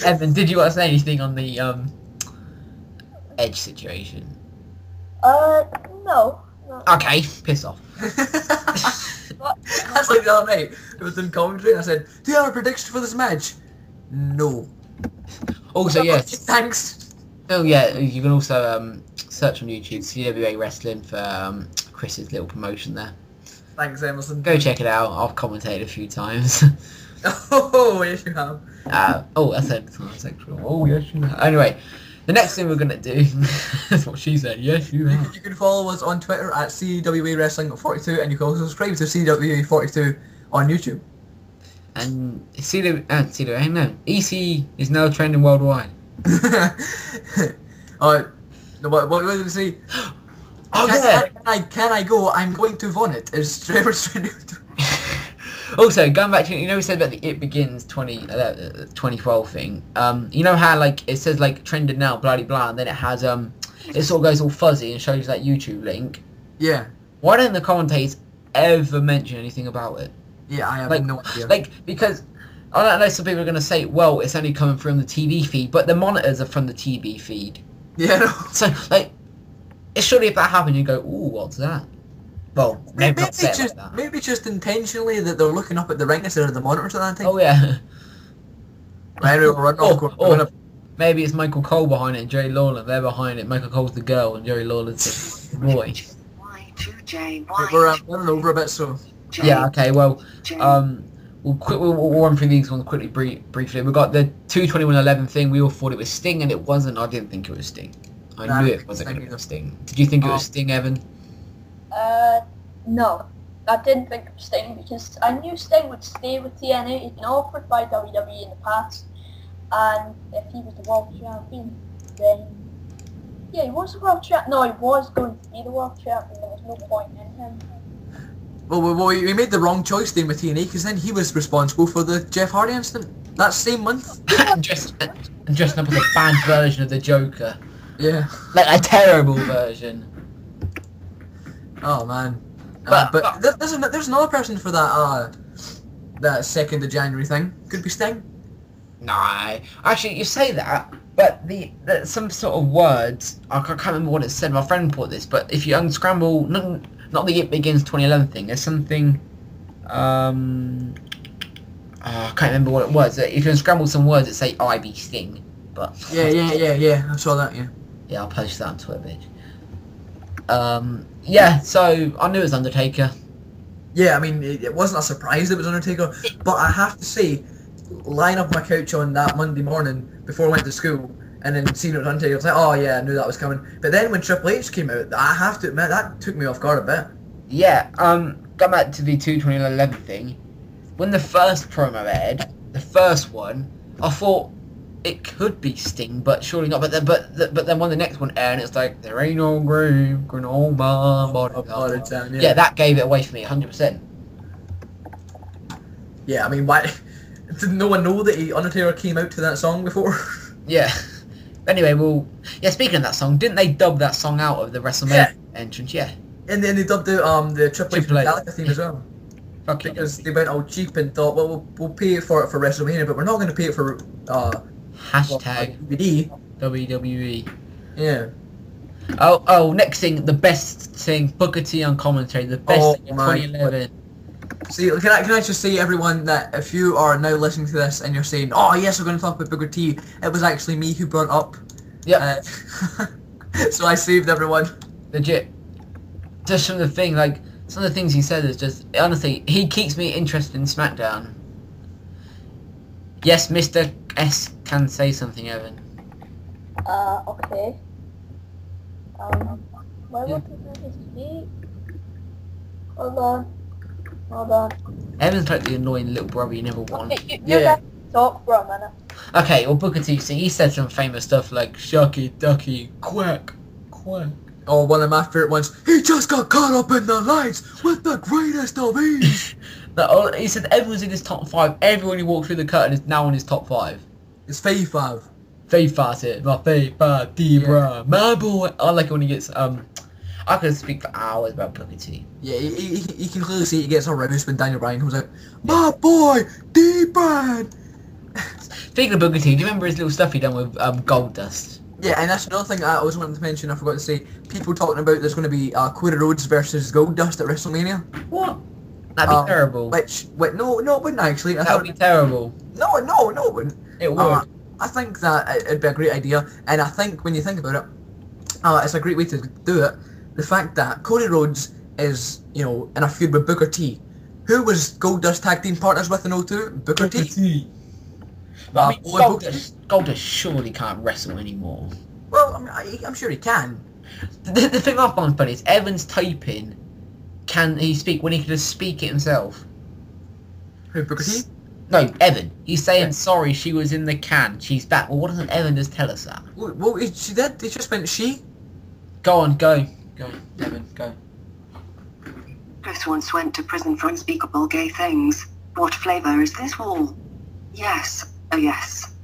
Evan, did you want to say anything on the Edge situation? No. Okay, piss off. That's like the other night. It was in commentary and I said, do you have a prediction for this match? No. Also, yes. Thanks. Oh yeah, you can also search on YouTube CWA Wrestling for Chris's little promotion there. Thanks, Emerson. Go check it out. I've commentated a few times. Oh, yes you have. Oh, that's sexual. Oh, yes you have. Anyway, the next thing we're going to do, that's what she said, yes you have. You can follow us on Twitter at CWA Wrestling 42, and you can also subscribe to CWA 42 on YouTube. And CWA, no, EC is now trending worldwide. What did you say? Can I go? I'm going to vomit. Is Trevor's trending? Also, going back to, we said about the It Begins 2012 thing. You know how, like, it says, like, trending now, blah, blah, blah, and then it has, it sort of goes all fuzzy and shows that YouTube link. Yeah. Why don't the commentators ever mention anything about it? Yeah, I have no idea. Like, because, I don't know, some people are going to say, well, it's only coming from the TV feed, but the monitors are from the TV feed. Yeah, no. So, like, it's surely if that happened, you go, ooh, what's that? Well, maybe just intentionally that they're looking up at the ring instead of the monitors at that time. Oh yeah. Or maybe it's Michael Cole behind it and Jerry Lawler. They're behind it. Michael Cole's the girl and Jerry Lawler's the boy. We're running over a bit, so. Yeah. Okay. Well, we'll run through these ones quickly, briefly. We got the 22111 thing. We all thought it was Sting, and it wasn't. I didn't think it was Sting. I knew it wasn't going to be Sting. Did you think it was Sting, Evan? No. I didn't think of Sting because I knew Sting would stay with TNA. He'd been offered by WWE in the past, and if he was the world champion, then yeah, he was the world champion. No, he was going to be the world champion. There was no point in him. Well, we made the wrong choice then with TNA because then he was responsible for the Jeff Hardy incident that same month. Dressing up as a bad version of the Joker. Yeah. Like a terrible version. Oh man. But There's another person for that 2nd of January thing. Could be Sting. Nah, actually, you say that, but some sort of words, I can't remember what it said, my friend put this, but if you unscramble, not the It Begins 2011 thing, there's something, I can't remember what it was. If you unscramble some words, it say I be Sting, but... Yeah, I saw that, yeah. Yeah, I'll post that on Twitter, bitch. Yeah, so I knew it was Undertaker. Yeah, I mean, it wasn't a surprise that it was Undertaker, but I have to say, lying up on my couch on that Monday morning before I went to school, and then seeing it was Undertaker, I was like, oh yeah, I knew that was coming. But then when Triple H came out, I have to admit, that took me off guard a bit. Yeah, going back to the 2011 thing, when the first promo aired, the first one, I thought it could be Sting, but surely not. But then when the next one aired, it's like, there ain't no grave, on my body. Yeah, that gave it away for me, 100%. Yeah, I mean, why... Did no one know that Undertaker came out to that song before? Yeah. Anyway, yeah, speaking of that song, didn't they dub that song out of the WrestleMania entrance? Yeah. And then they dubbed out the Triple H Metallica theme as well. Because they went all cheap and thought, well, we'll pay it for WrestleMania, but we're not going to pay it for hashtag DVD. WWE. Yeah. Oh, next thing, the best thing, Booker T on commentary, the best thing in 2011. See, can I just say, everyone, that if you are now listening to this and you're saying, oh yes, we're going to talk about Booker T, it was actually me who brought it up. Yep. So I saved everyone. Legit. Just from the thing, like, some of the things he said is just, honestly, he keeps me interested in SmackDown. Yes, Mr. S can say something, Evan. Okay. Why would you speak? Hold on. Evan's like the annoying little brother you never want. You're going to talk for a minute. Okay, well, Booker T, he said some famous stuff like, shucky, ducky, quack, quack. Oh, one of my favourite ones, he just got caught up in the lights with the greatest of ease. He said everyone's in his top 5, everyone who walked through the curtain is now in his top 5. It's Faye 5. Faye 5 it, my Faye 5, Debra, my boy. I like it when he gets, I could speak for hours about Booker T. Yeah, you can clearly see he gets aroused when Daniel Bryan comes out, my boy, D-Brad. Speaking of Booker T, do you remember his little stuff he done with Gold Dust? Yeah, and that's another thing I always wanted to mention, I forgot to say. People talking about there's going to be Cody Rhodes versus Gold Dust at WrestleMania. What? That'd be terrible. No, it wouldn't actually. That would be terrible. No, it wouldn't. It would. I think that it'd be a great idea, and I think when you think about it, it's a great way to do it. The fact that Cody Rhodes is, in a feud with Booker T. Who was Gold Dust tag team partners with in 02? Booker T. But I mean, Gold Dust surely can't wrestle anymore. Well, I mean, I'm sure he can. The thing I find funny is Evan's typing. Can he speak when he can just speak it himself? Who, Booker T? No, Evan. He's saying, sorry, she was in the can. She's back. Well, what doesn't Evan just tell us that? Well, she did. He just went, she? Go on, go. Go, Evan, go. Chris once went to prison for unspeakable gay things. What flavour is this wall? Yes. Oh, yes.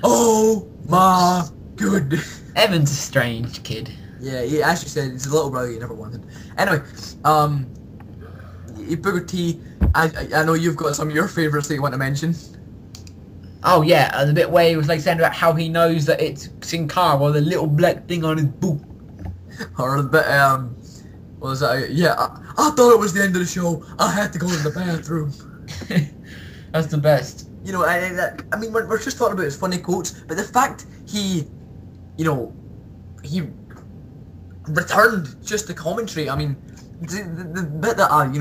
Oh, my goodness. Evan's a strange kid. Yeah, he actually said he's a little brother you never wanted. Anyway, Booker T, I know you've got some of your favourites that you want to mention. Oh yeah, the bit where he was like saying about how he knows that it's Sin Cara or the little black thing on his boot. Or the bit, what was that? Yeah, I thought it was the end of the show. I had to go to the bathroom. That's the best. I mean, we're just talking about his funny quotes, but the fact he returned just the commentary. I mean, the bit that I,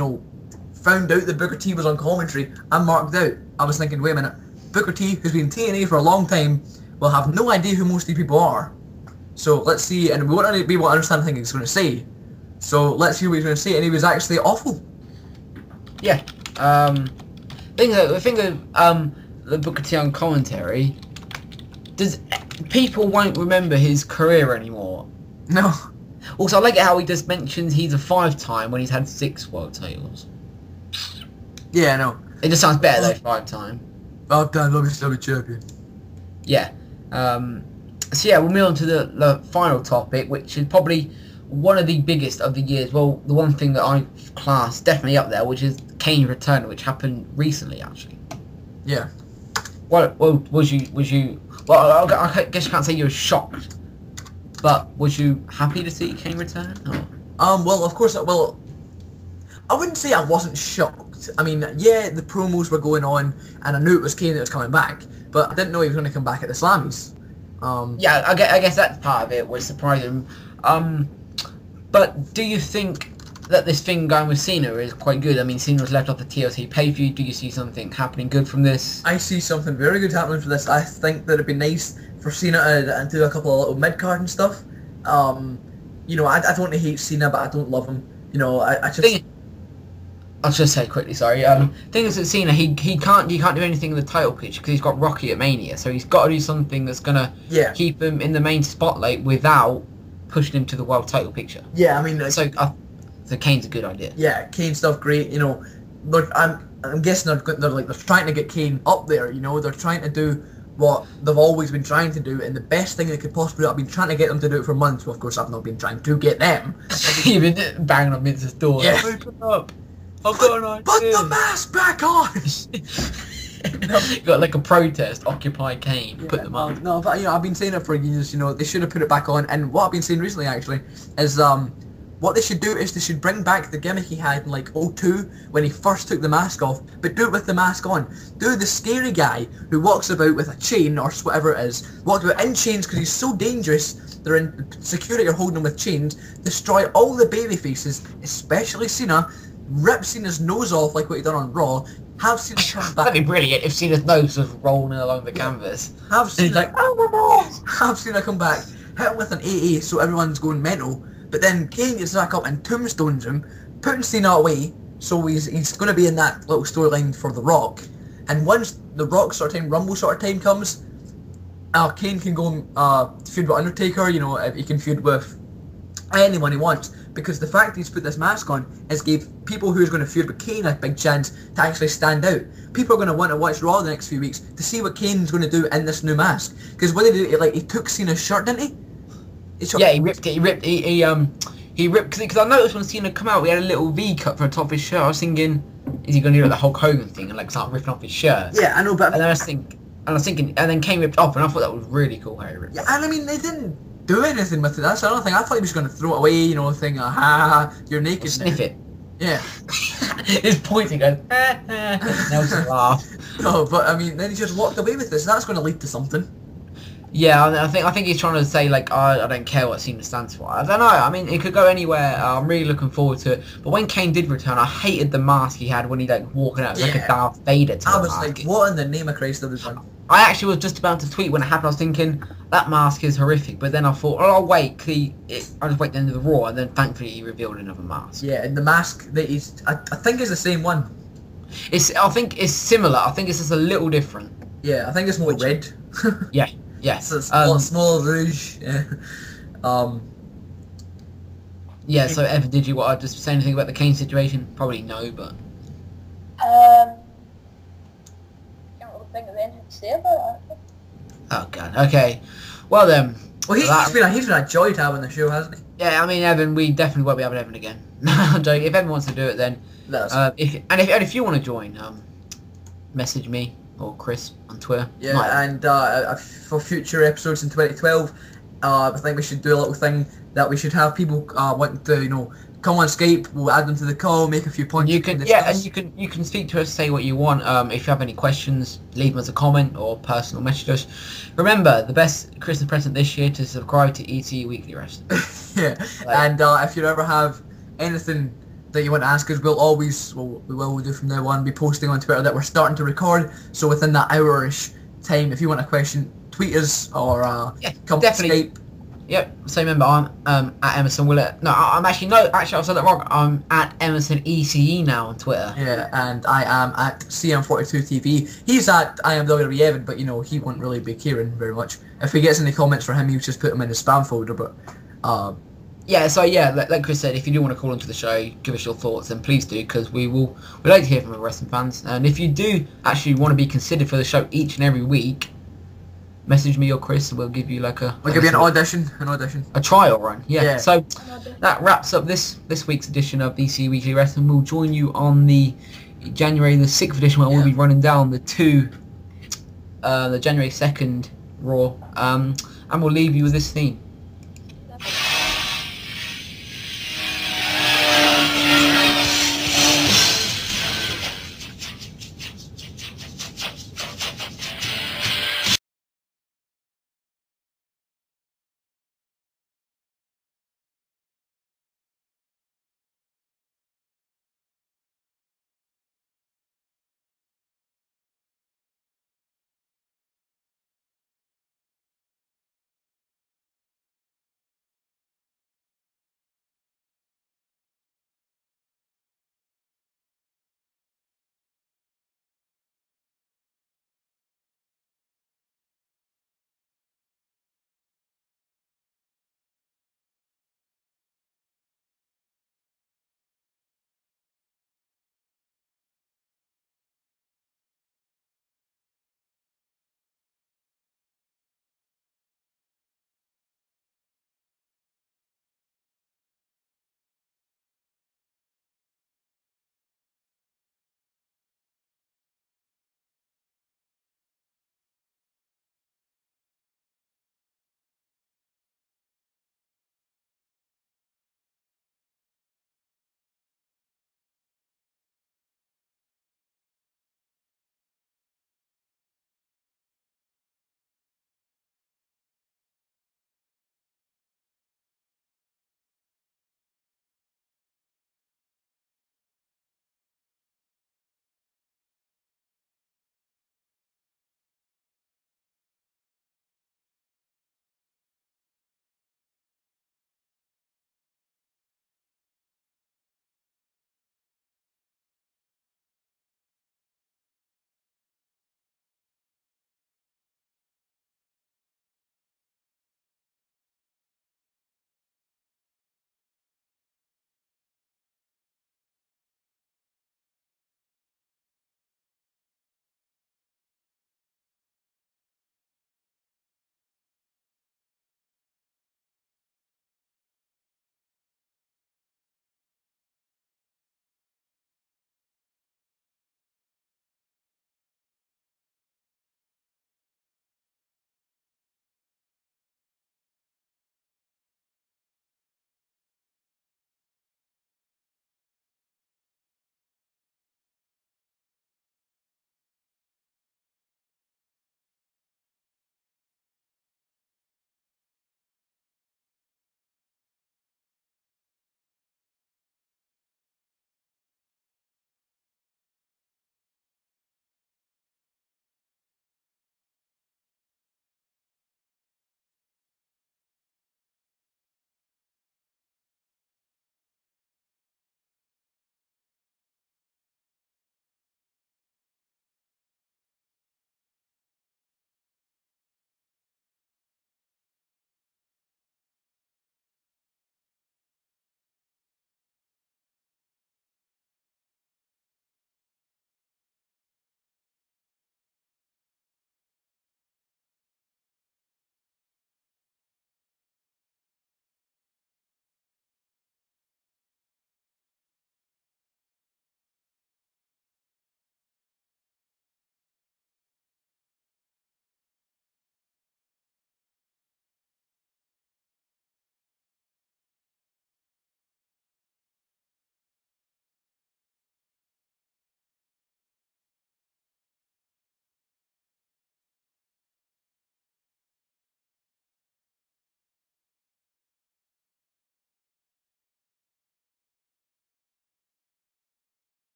found out that Booker T was on commentary, I marked out. I was thinking, wait a minute, Booker T, who's been in TNA for a long time, will have no idea who most of these people are. So let's see, and we won't be able to understand anything he's going to say. So let's hear what he's going to say, and he was actually awful. Yeah. The thing of the Booker T on commentary, people won't remember his career anymore. No. Also, I like it how he just mentions he's a 5-time when he's had 6 world titles. Yeah, I know. It just sounds better though, 5-time. 5-time WCW champion. Yeah. So yeah, we'll move on to the final topic, which is probably one of the biggest of the years. Well, the one thing that I've classed definitely up there, which is Kane's return, which happened recently, actually. Yeah. Well, was you? Well, I guess you can't say you were shocked, but was you happy to see Kane return? Or? Well, of course. Well, I wouldn't say I wasn't shocked. I mean, yeah, the promos were going on, and I knew it was Kane that was coming back, but I didn't know he was going to come back at the Slammies. Yeah, I guess that's part of it was surprising. But do you think that this thing going with Cena is quite good? I mean, Cena was left off the TLC pay-per-view. Do you see something happening good from this? I see something very good happening from this. I think that it'd be nice for Cena to do a couple of little mid-card and stuff. You know, I don't want to hate Cena, but I don't love him. You know, I just... I'll just say quickly, sorry. Thing is that Cena, he can't do anything in the title picture because he's got Rocky at Mania, so he's got to do something that's gonna keep him in the main spotlight without pushing him to the world title picture. Yeah, I mean, so Kane's a good idea. Yeah, Kane stuff great. You know, I'm guessing they're trying to get Kane up there. You know, they're trying to do what they've always been trying to do, and the best thing they could possibly do, I've been trying to get them to do it for months. Well, of course, I've not been trying to get them. You've been banging on Vince's door. Yeah. Open up. I've got an idea. Put the mask back on! You got like a protest, Occupy Kane, put them up. No, but you know, I've been saying it for years, you know, they should have put it back on, and what I've been saying recently actually is what they should do is they should bring back the gimmick he had in like 02 when he first took the mask off, but do it with the mask on. Do the scary guy who walks about with a chain or whatever it is, walks about in chains because he's so dangerous, they're in security are holding him with chains, destroy all the baby faces, especially Cena, rip Cena's nose off like what he done on Raw, have Cena come back. That'd be brilliant if Cena's nose was rolling along the canvas. Have Cena like, oh my balls! Have Cena come back, hit him with an AA so everyone's going mental, but then Kane gets back up and tombstones him, putting Cena away, so he's going to be in that little storyline for The Rock, and once The Rock sort of time, Rumble sort of time comes, Kane can go feud with Undertaker, you know, he can feud with anyone he wants, because the fact he's put this mask on has gave people who's going to feud with Kane a big chance to actually stand out. People are going to want to watch Raw the next few weeks to see what Kane's going to do in this new mask. Because what did he, like, he took Cena's shirt, didn't he? Yeah, he ripped it. He ripped because I noticed when Cena come out, he had a little V cut from the top of his shirt. I was thinking, is he going to do like the Hulk Hogan thing and like start ripping off his shirt? Yeah, I know, but and then I was thinking, and then Kane ripped off, and I thought that was really cool how he ripped. Yeah, and I mean they didn't do anything with it. That's another thing. I thought he was going to throw it away, you know, thing, ha, you're naked. Sniff it. Yeah. He's pointing, going, now he's laugh. No, but I mean, then he just walked away with this. That's going to lead to something. Yeah, I think he's trying to say like, I don't care what Cena stands for. I don't know. I mean, it could go anywhere. I'm really looking forward to it. But when Kane did return, I hated the mask he had when he like walking out like a Darth Vader type I was mask. like, what in the name of Christ have they done? I actually was just about to tweet when it happened. I was thinking that mask is horrific, but then I thought, oh, I'll wait. I'll just wait the end of the Raw, and then thankfully he revealed another mask. Yeah, and the mask that he's, I think is the same one. I think it's similar. I think it's just a little different. Yeah, I think it's more red. Yeah. Yeah. It's a small rouge. Yeah. Yeah. So, Evan, did you want to just say anything about the Kane situation? Probably no, but. Can't really think of anything to say about it. Oh God. Okay. Well then. Well, he's been a joy to have on the show, hasn't he? Yeah. I mean, Evan, we definitely won't be having Evan again. I'm joking. If Evan wants to do it, then. If you want to join, message me or Chris on Twitter. Yeah, and for future episodes in 2012, I think we should do a little thing that we should have people wanting to, you know, come on Skype. We'll add them to the call, make a few points. You can, and you can speak to us, say what you want. If you have any questions, leave them as a comment or personal message us. Remember, the best Christmas present this year to subscribe to ET Weekly Wrestling. Yeah, and if you ever have anything that you want to ask us, we will do from now on, be posting on Twitter that we're starting to record, so within that hour-ish time, if you want a question, tweet us or Yeah, come definitely. Skype. Yep. So remember, I'm at Emerson Willett. No, I'm actually I said that wrong. I'm at Emerson ECE now on Twitter. Yeah, and I am at CM42TV. He's at I am WWE Evan, but you know he won't really be caring very much. If he gets any comments for him, he'll just put them in the spam folder. But yeah, so yeah, like Chris said, if you do want to call into the show, give us your thoughts, then please do, because we'd like to hear from the wrestling fans. And if you do actually want to be considered for the show each and every week, message me or Chris, and we'll give you like we'll give you an audition. A trial run, yeah. So Another. that wraps up this week's edition of DC Weekly Wrestling. We'll join you on the January the 6th edition, where we'll be running down the January 2nd Raw, and we'll leave you with this theme.